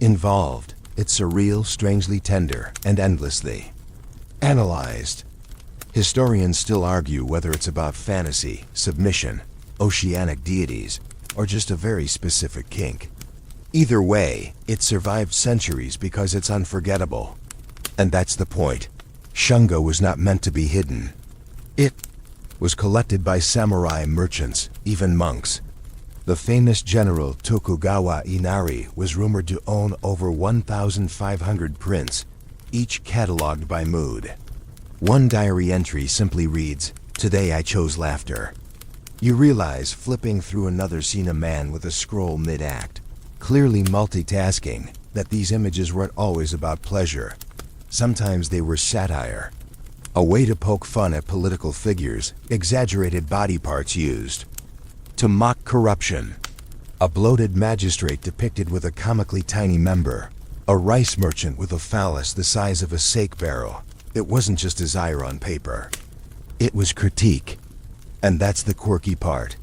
involved. It's surreal, strangely tender, and endlessly analyzed. Historians still argue whether it's about fantasy, submission, oceanic deities, or just a very specific kink. Either way, it survived centuries because it's unforgettable. And that's the point. Shunga was not meant to be hidden. It was collected by samurai, merchants, even monks. The famous general Tokugawa Inari was rumored to own over 1,500 prints, each catalogued by mood. One diary entry simply reads, "Today I chose laughter." You realize, flipping through another scene, a man with a scroll mid-act, clearly multitasking, that these images weren't always about pleasure. Sometimes they were satire, a way to poke fun at political figures, exaggerated body parts used to mock corruption. A bloated magistrate depicted with a comically tiny member, a rice merchant with a phallus the size of a sake barrel. It wasn't just desire on paper. It was critique. And that's the quirky part.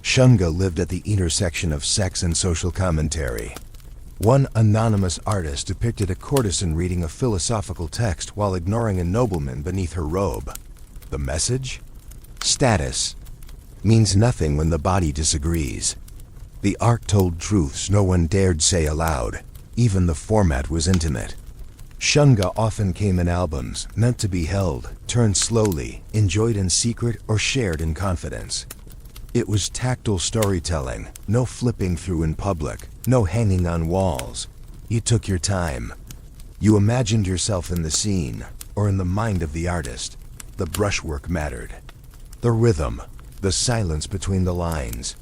Shunga lived at the intersection of sex and social commentary. One anonymous artist depicted a courtesan reading a philosophical text while ignoring a nobleman beneath her robe. The message? Status means nothing when the body disagrees. The art told truths no one dared say aloud. Even the format was intimate. Shunga often came in albums, meant to be held, turned slowly, enjoyed in secret, or shared in confidence. It was tactile storytelling, no flipping through in public, no hanging on walls. You took your time. You imagined yourself in the scene, or in the mind of the artist. The brushwork mattered. The rhythm, the silence between the lines.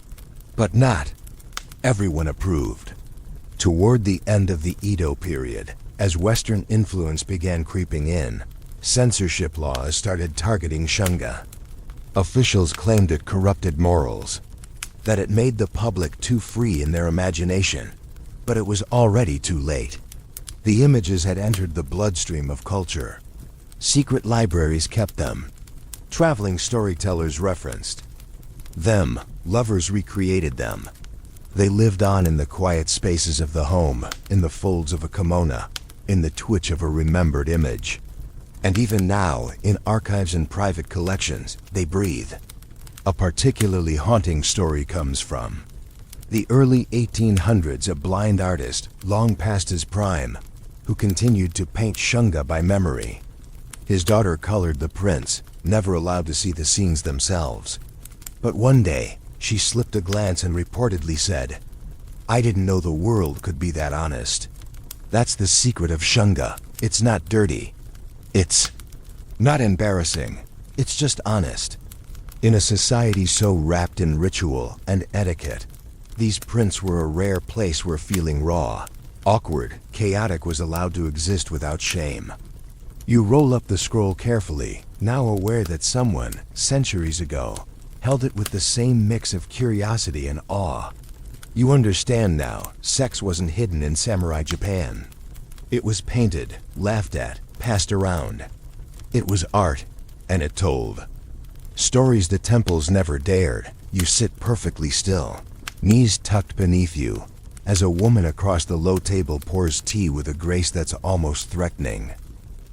But not everyone approved. Toward the end of the Edo-period, as Western influence began creeping in, censorship laws started targeting Shunga. Officials claimed it corrupted morals, that it made the public too free in their imagination. But it was already too late. The images had entered the bloodstream of culture. Secret libraries kept them. Traveling storytellers referenced them. Lovers recreated them. They lived on in the quiet spaces of the home, in the folds of a kimono, in the twitch of a remembered image. And even now, in archives and private collections, they breathe. A particularly haunting story comes from the early 1800s, a blind artist, long past his prime, who continued to paint Shunga by memory. His daughter colored the prints, never allowed to see the scenes themselves. But one day, she slipped a glance and reportedly said, "I didn't know the world could be that honest." That's the secret of Shunga. It's not dirty. It's not embarrassing. It's just honest. In a society so wrapped in ritual and etiquette, these prints were a rare place where feeling raw, awkward, chaotic was allowed to exist without shame. You roll up the scroll carefully, now aware that someone, centuries ago, held it with the same mix of curiosity and awe. You understand now, sex wasn't hidden in samurai Japan. It was painted, laughed at, passed around. It was art, and it told. Stories the temples never dared. You sit perfectly still, knees tucked beneath you, as a woman across the low table pours tea with a grace that's almost threatening.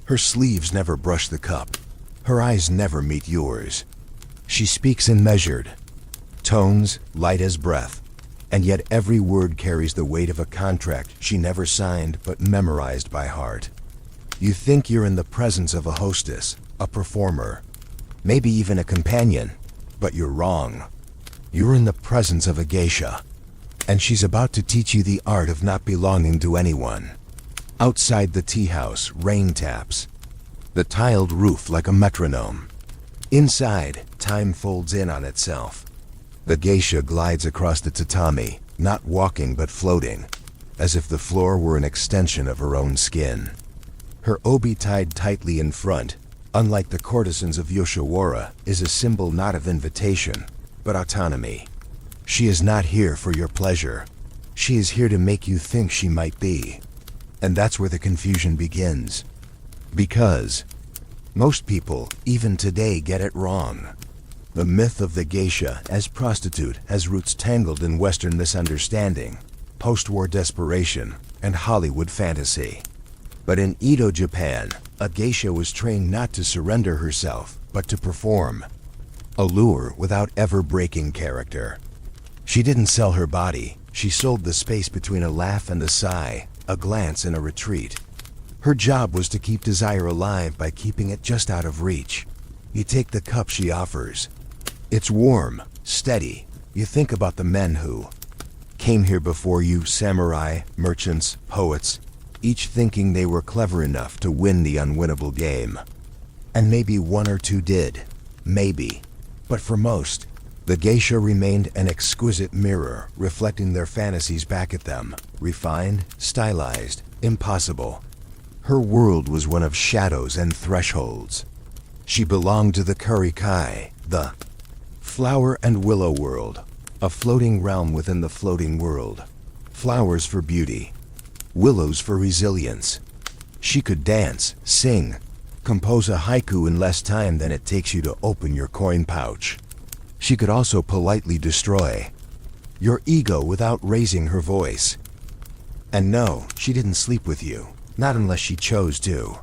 Her sleeves never brush the cup. Her eyes never meet yours. She speaks in measured tones, light as breath, and yet every word carries the weight of a contract she never signed but memorized by heart. You think you're in the presence of a hostess, a performer, maybe even a companion, but you're wrong. You're in the presence of a geisha, and she's about to teach you the art of not belonging to anyone. Outside the tea house, rain taps, the tiled roof like a metronome. Inside, time folds in on itself. The geisha glides across the tatami, not walking but floating, as if the floor were an extension of her own skin. Her obi tied tightly in front, unlike the courtesans of Yoshiwara, is a symbol not of invitation, but autonomy. She is not here for your pleasure. She is here to make you think she might be. And that's where the confusion begins. Because most people, even today, get it wrong. The myth of the geisha as prostitute has roots tangled in Western misunderstanding, post-war desperation, and Hollywood fantasy. But in Edo, Japan, a geisha was trained not to surrender herself, but to perform. Allure without ever breaking character. She didn't sell her body, she sold the space between a laugh and a sigh, a glance and a retreat. Her job was to keep desire alive by keeping it just out of reach. You take the cup she offers. It's warm, steady. You think about the men who came here before you, samurai, merchants, poets, each thinking they were clever enough to win the unwinnable game. And maybe one or two did. Maybe. But for most, the geisha remained an exquisite mirror, reflecting their fantasies back at them, refined, stylized, impossible. Her world was one of shadows and thresholds. She belonged to the kurikai, the flower and willow world, a floating realm within the floating world. Flowers for beauty, willows for resilience. She could dance, sing, compose a haiku in less time than it takes you to open your coin pouch. She could also politely destroy your ego without raising her voice. And no, she didn't sleep with you, not unless she chose to.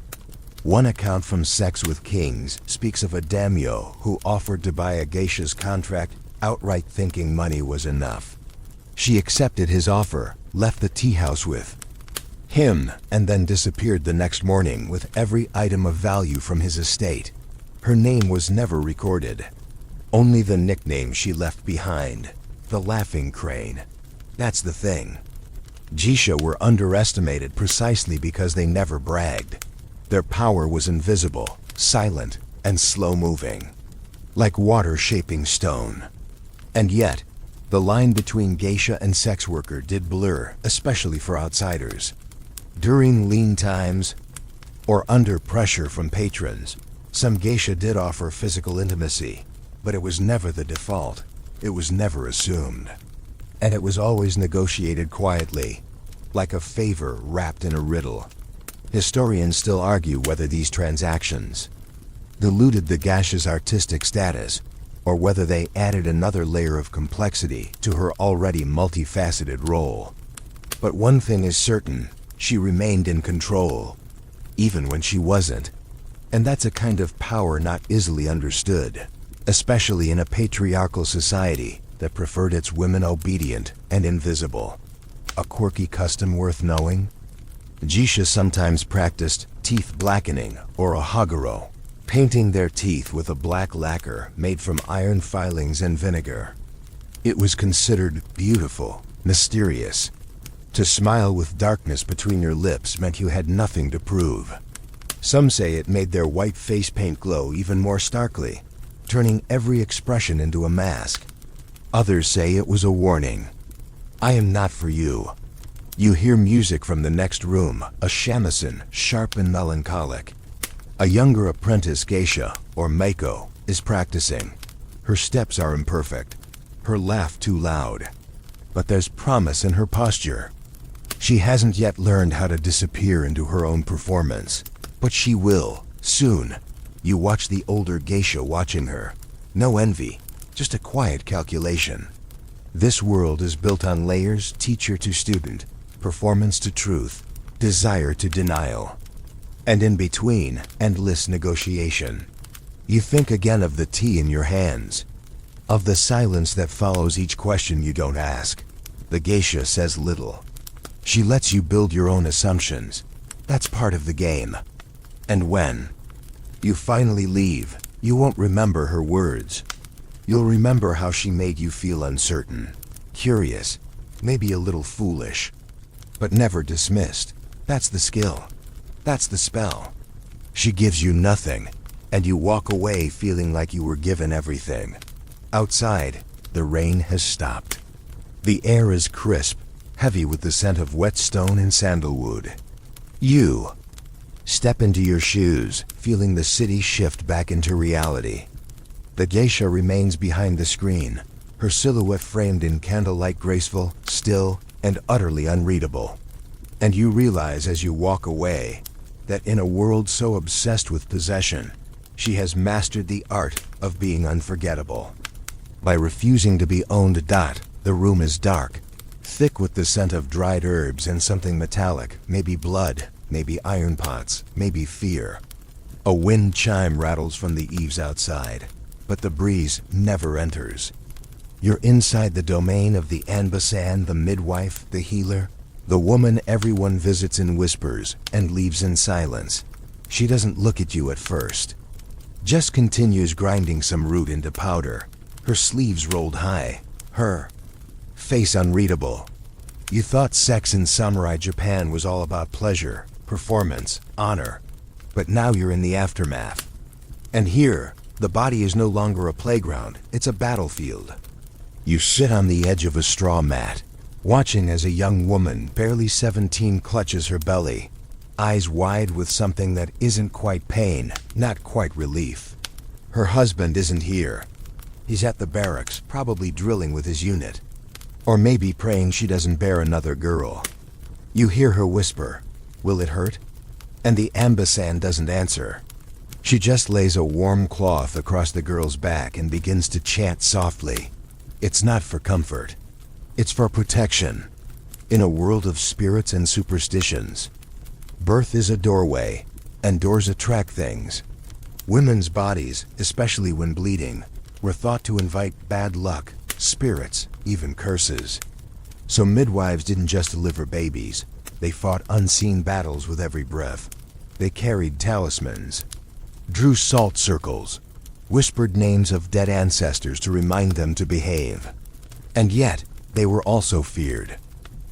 One account from Sex with Kings speaks of a daimyo who offered to buy a geisha's contract outright thinking money was enough. She accepted his offer, left the tea house with him, and then disappeared the next morning with every item of value from his estate. Her name was never recorded. Only the nickname she left behind, the Laughing Crane. That's the thing. Geisha were underestimated precisely because they never bragged. Their power was invisible, silent, and slow-moving, like water shaping stone. And yet, the line between geisha and sex worker did blur, especially for outsiders. During lean times, or under pressure from patrons, some geisha did offer physical intimacy, but it was never the default. It was never assumed. And it was always negotiated quietly, like a favor wrapped in a riddle. Historians still argue whether these transactions diluted the geisha's artistic status, or whether they added another layer of complexity to her already multifaceted role. But one thing is certain, she remained in control, even when she wasn't. And that's a kind of power not easily understood, especially in a patriarchal society that preferred its women obedient and invisible. A quirky custom worth knowing? Geisha sometimes practiced teeth blackening or a haguro, painting their teeth with a black lacquer made from iron filings and vinegar. It was considered beautiful, mysterious, To smile with darkness between your lips meant you had nothing to prove. Some say it made their white face paint glow even more starkly, turning every expression into a mask. Others say it was a warning. I am not for you. You hear music from the next room, a shamisen, sharp and melancholic. A younger apprentice geisha, or maiko, is practicing. Her steps are imperfect, her laugh too loud. But there's promise in her posture. She hasn't yet learned how to disappear into her own performance, but she will, soon. You watch the older geisha watching her. No envy, just a quiet calculation. This world is built on layers, teacher to student, performance to truth, desire to denial. And in between, endless negotiation. You think again of the tea in your hands, of the silence that follows each question you don't ask. The geisha says little. She lets you build your own assumptions. That's part of the game. And when you finally leave, you won't remember her words. You'll remember how she made you feel uncertain, curious, maybe a little foolish, but never dismissed. That's the skill. That's the spell. She gives you nothing, and you walk away feeling like you were given everything. Outside, the rain has stopped. The air is crisp, heavy with the scent of wet stone and sandalwood. You step into your shoes, feeling the city shift back into reality. The geisha remains behind the screen, her silhouette framed in candlelight, graceful, still, and utterly unreadable. And you realize as you walk away that in a world so obsessed with possession, she has mastered the art of being unforgettable. By refusing to be owned, the room is dark, thick with the scent of dried herbs and something metallic, maybe blood, maybe iron pots, maybe fear. A wind chime rattles from the eaves outside, but the breeze never enters. You're inside the domain of the anbasan, the midwife, the healer, the woman everyone visits in whispers and leaves in silence. She doesn't look at you at first, just continues grinding some root into powder, her sleeves rolled high, her face unreadable. You thought sex in samurai Japan was all about pleasure, performance, honor, but now you're in the aftermath. And here, the body is no longer a playground, it's a battlefield. You sit on the edge of a straw mat, watching as a young woman, barely 17, clutches her belly, eyes wide with something that isn't quite pain, not quite relief. Her husband isn't here. He's at the barracks, probably drilling with his unit. Or maybe praying she doesn't bear another girl. You hear her whisper, "Will it hurt?" And the ambasan doesn't answer. She just lays a warm cloth across the girl's back and begins to chant softly. It's not for comfort. It's for protection. In a world of spirits and superstitions, birth is a doorway, and doors attract things. Women's bodies, especially when bleeding, were thought to invite bad luck, spirits, even curses. So midwives didn't just deliver babies. They fought unseen battles with every breath. They carried talismans, drew salt circles, whispered names of dead ancestors to remind them to behave. And yet, they were also feared.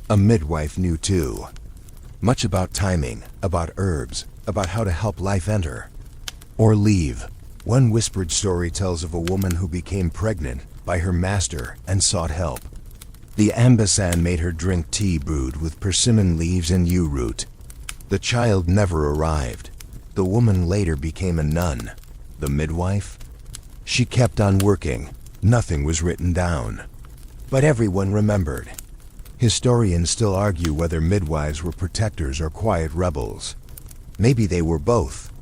A midwife knew too. Much about timing, about herbs, about how to help life enter or leave. One whispered story tells of a woman who became pregnant by her master and sought help. The ambasan made her drink tea brewed with persimmon leaves and yew root. The child never arrived. The woman later became a nun. The midwife? She kept on working. Nothing was written down. But everyone remembered. Historians still argue whether midwives were protectors or quiet rebels. Maybe they were both.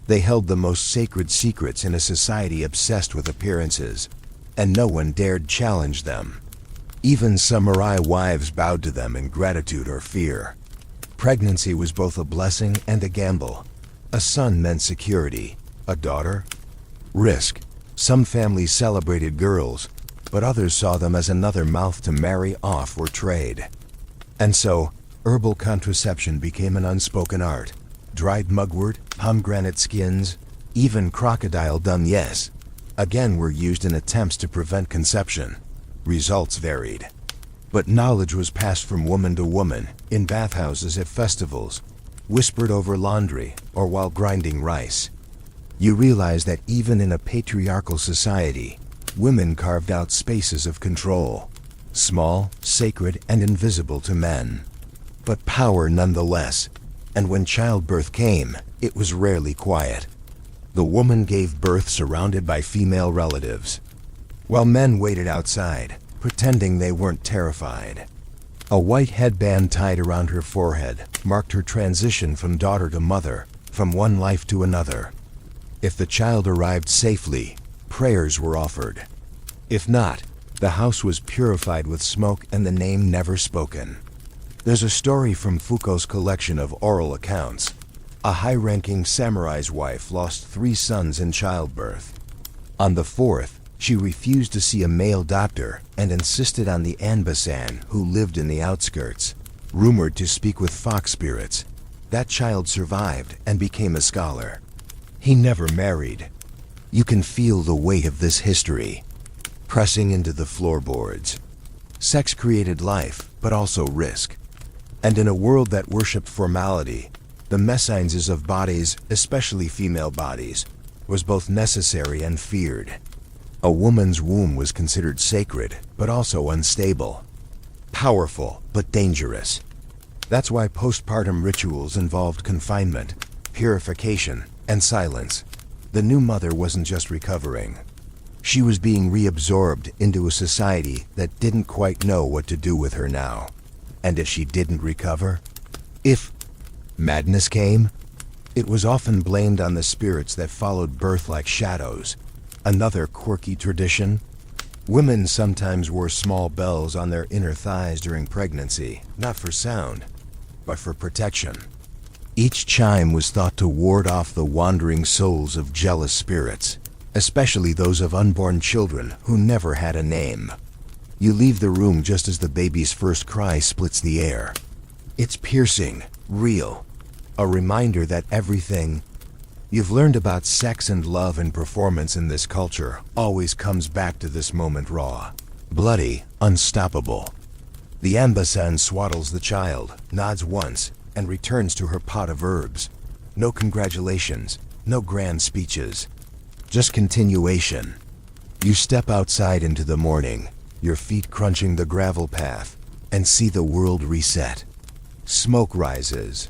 They held the most sacred secrets in a society obsessed with appearances, and no one dared challenge them. Even samurai wives bowed to them in gratitude or fear. Pregnancy was both a blessing and a gamble. A son meant security, a daughter, risk. Some families celebrated girls, but others saw them as another mouth to marry off or trade. And so, herbal contraception became an unspoken art. Dried mugwort, pomegranate skins, even crocodile dung, again were used in attempts to prevent conception. Results varied. But knowledge was passed from woman to woman, in bathhouses at festivals, whispered over laundry, or while grinding rice. You realize that even in a patriarchal society, women carved out spaces of control, small, sacred, and invisible to men. But power nonetheless, and when childbirth came, it was rarely quiet. The woman gave birth surrounded by female relatives, while men waited outside, pretending they weren't terrified. A white headband tied around her forehead marked her transition from daughter to mother, from one life to another. If the child arrived safely, prayers were offered. If not, the house was purified with smoke and the name never spoken. There's a story from Foucault's collection of oral accounts. A high-ranking samurai's wife lost 3 sons in childbirth. On the 4th, she refused to see a male doctor and insisted on the Anbasan, who lived in the outskirts, rumored to speak with fox spirits. That child survived and became a scholar. He never married. You can feel the weight of this history pressing into the floorboards. Sex created life, but also risk. And in a world that worshipped formality, the mesinences of bodies, especially female bodies, was both necessary and feared. A woman's womb was considered sacred, but also unstable. Powerful, but dangerous. That's why postpartum rituals involved confinement, purification, and silence. The new mother wasn't just recovering. She was being reabsorbed into a society that didn't quite know what to do with her now. And if she didn't recover, if madness came, it was often blamed on the spirits that followed birth like shadows. Another quirky tradition: women sometimes wore small bells on their inner thighs during pregnancy, not for sound, but for protection. Each chime was thought to ward off the wandering souls of jealous spirits, especially those of unborn children who never had a name. You leave the room just as the baby's first cry splits the air. It's piercing, real, a reminder that everything you've learned about sex and love and performance in this culture always comes back to this moment raw, bloody, unstoppable. The Ambasan swaddles the child, nods once, and returns to her pot of herbs. No congratulations, no grand speeches, just continuation. You step outside into the morning, your feet crunching the gravel path, and see the world reset. Smoke rises.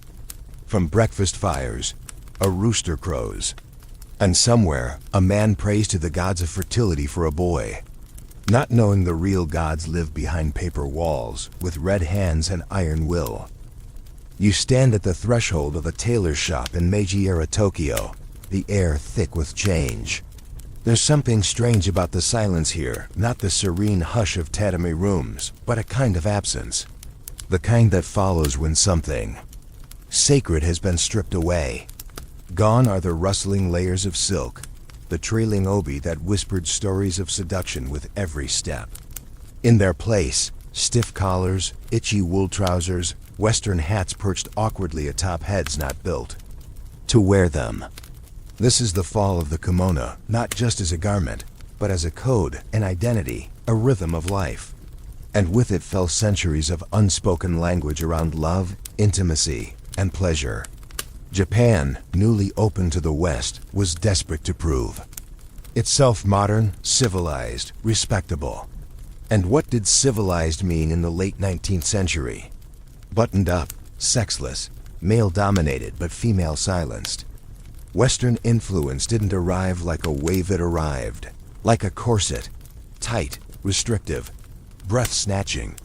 From breakfast fires, a rooster crows. And somewhere, a man prays to the gods of fertility for a boy. Not knowing the real gods live behind paper walls, with red hands and iron will. You stand at the threshold of a tailor shop in Meiji-era Tokyo, the air thick with change. There's something strange about the silence here, not the serene hush of tatami rooms, but a kind of absence. The kind that follows when something sacred has been stripped away. Gone are the rustling layers of silk, the trailing obi that whispered stories of seduction with every step. In their place, stiff collars, itchy wool trousers, Western hats perched awkwardly atop heads not built to wear them. This is the fall of the kimono, not just as a garment, but as a code, an identity, a rhythm of life. And with it fell centuries of unspoken language around love, intimacy, and pleasure. Japan, newly open to the West, was desperate to prove itself modern, civilized, respectable. And what did civilized mean in the late 19th century? Buttoned up, sexless, male-dominated but female-silenced. Western influence didn't arrive like a wave, it arrived like a corset, tight, restrictive, breath-snatching.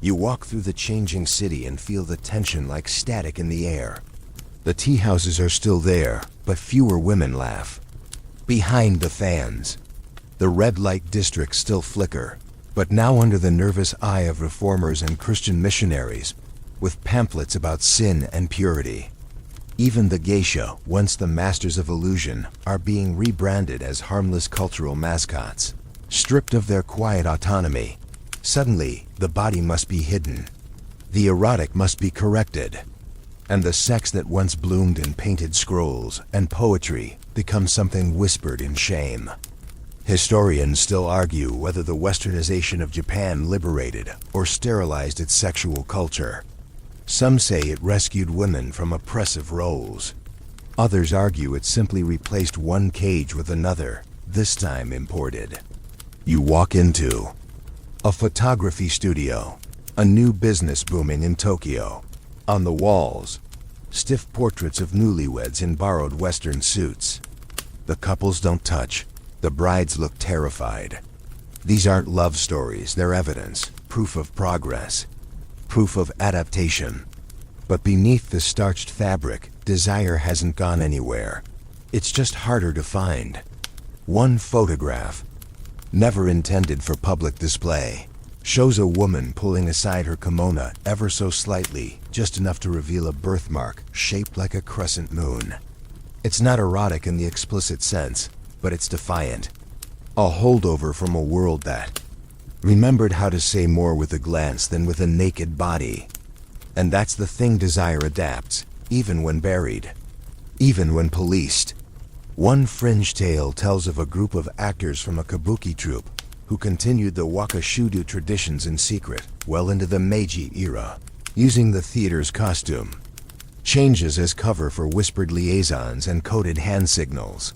You walk through the changing city and feel the tension like static in the air. The tea houses are still there, but fewer women laugh. Behind the fans, the red light districts still flicker, but now under the nervous eye of reformers and Christian missionaries, with pamphlets about sin and purity. Even the geisha, once the masters of illusion, are being rebranded as harmless cultural mascots. Stripped of their quiet autonomy, suddenly the body must be hidden. The erotic must be corrected. And the sex that once bloomed in painted scrolls and poetry becomes something whispered in shame. Historians still argue whether the westernization of Japan liberated or sterilized its sexual culture. Some say it rescued women from oppressive roles. Others argue it simply replaced one cage with another, this time imported. You walk into a photography studio, a new business booming in Tokyo. On the walls, stiff portraits of newlyweds in borrowed Western suits. The couples don't touch. The brides look terrified. These aren't love stories, they're evidence, proof of progress, proof of adaptation. But beneath the starched fabric, desire hasn't gone anywhere. It's just harder to find. One photograph, never intended for public display, shows a woman pulling aside her kimono ever so slightly, just enough to reveal a birthmark shaped like a crescent moon. It's not erotic in the explicit sense, but it's defiant. A holdover from a world that remembered how to say more with a glance than with a naked body. And that's the thing desire adapts, even when buried, even when policed. One fringe tale tells of a group of actors from a kabuki troupe who continued the Wakashudo traditions in secret well into the Meiji era, using the theater's costume. Changes as cover for whispered liaisons and coded hand signals.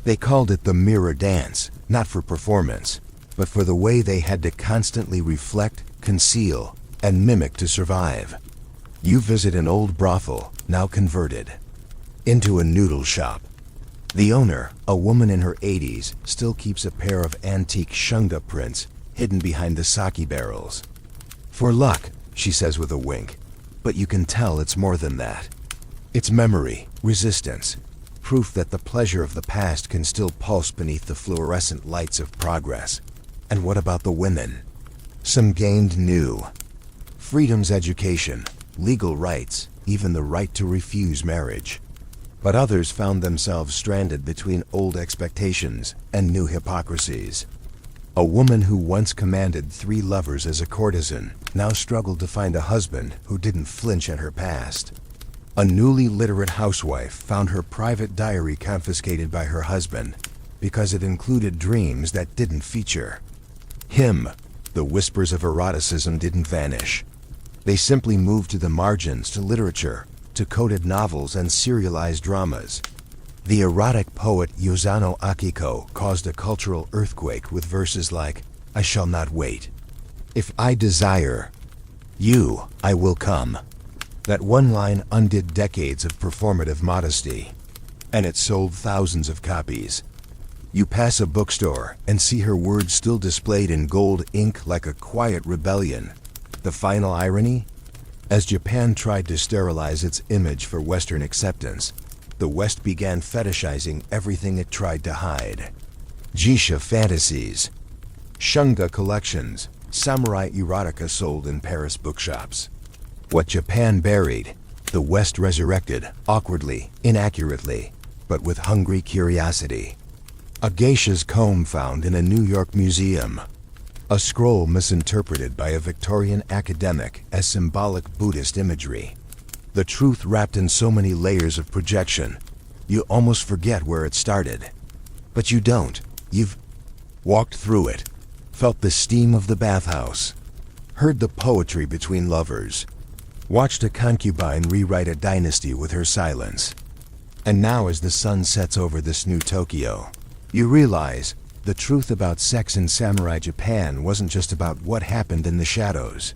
They called it the mirror dance, not for performance, but for the way they had to constantly reflect, conceal, and mimic to survive. You visit an old brothel, now converted into a noodle shop. The owner, a woman in her 80s, still keeps a pair of antique Shunga prints hidden behind the sake barrels. For luck, she says with a wink, but you can tell it's more than that. It's memory, resistance, proof that the pleasure of the past can still pulse beneath the fluorescent lights of progress. And what about the women? Some gained new freedoms, education, legal rights, even the right to refuse marriage. But others found themselves stranded between old expectations and new hypocrisies. A woman who once commanded 3 lovers as a courtesan now struggled to find a husband who didn't flinch at her past. A newly literate housewife found her private diary confiscated by her husband because it included dreams that didn't feature him. The whispers of eroticism didn't vanish. They simply moved to the margins, to literature, to coded novels and serialized dramas. The erotic poet Yosano Akiko caused a cultural earthquake with verses like, "I shall not wait. If I desire you, I will come." That one line undid decades of performative modesty, and it sold thousands of copies. You pass a bookstore and see her words still displayed in gold ink like a quiet rebellion. The final irony? As Japan tried to sterilize its image for Western acceptance, the West began fetishizing everything it tried to hide. Geisha fantasies, Shunga collections, samurai erotica sold in Paris bookshops. What Japan buried, the West resurrected, awkwardly, inaccurately, but with hungry curiosity. A geisha's comb found in a New York museum. A scroll misinterpreted by a Victorian academic as symbolic Buddhist imagery. The truth wrapped in so many layers of projection, you almost forget where it started. But you don't. You've walked through it, felt the steam of the bathhouse, heard the poetry between lovers, watched a concubine rewrite a dynasty with her silence. And now as the sun sets over this new Tokyo, you realize the truth about sex in samurai Japan wasn't just about what happened in the shadows.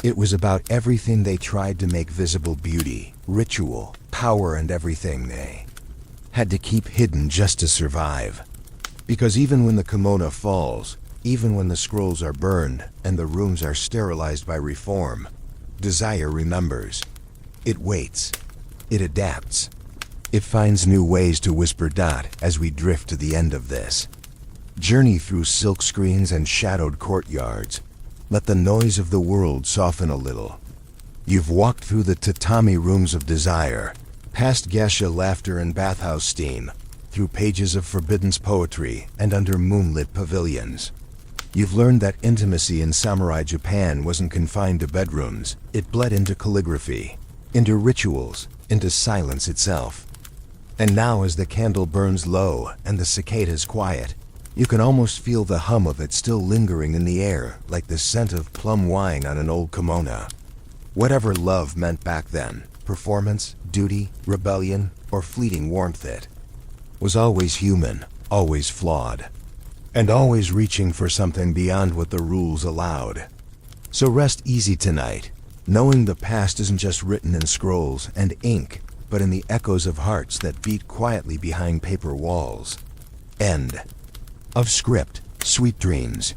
It was about everything they tried to make visible: beauty, ritual, power, and everything they had to keep hidden just to survive. Because even when the kimono falls, even when the scrolls are burned and the rooms are sterilized by reform, desire remembers. It waits. It adapts. It finds new ways to whisper as we drift to the end of this journey through silk screens and shadowed courtyards. Let the noise of the world soften a little. You've walked through the tatami rooms of desire, past Geisha laughter and bathhouse steam, through pages of forbidden poetry and under moonlit pavilions. You've learned that intimacy in samurai Japan wasn't confined to bedrooms. It bled into calligraphy, into rituals, into silence itself. And now as the candle burns low and the cicadas quiet, You can almost feel the hum of it still lingering in the air, like the scent of plum wine on an old kimono. Whatever love meant back then, performance, duty, rebellion, or fleeting warmth, it was always human, always flawed, and always reaching for something beyond what the rules allowed. So rest easy tonight, knowing the past isn't just written in scrolls and ink, but in the echoes of hearts that beat quietly behind paper walls. End of script. Sweet dreams.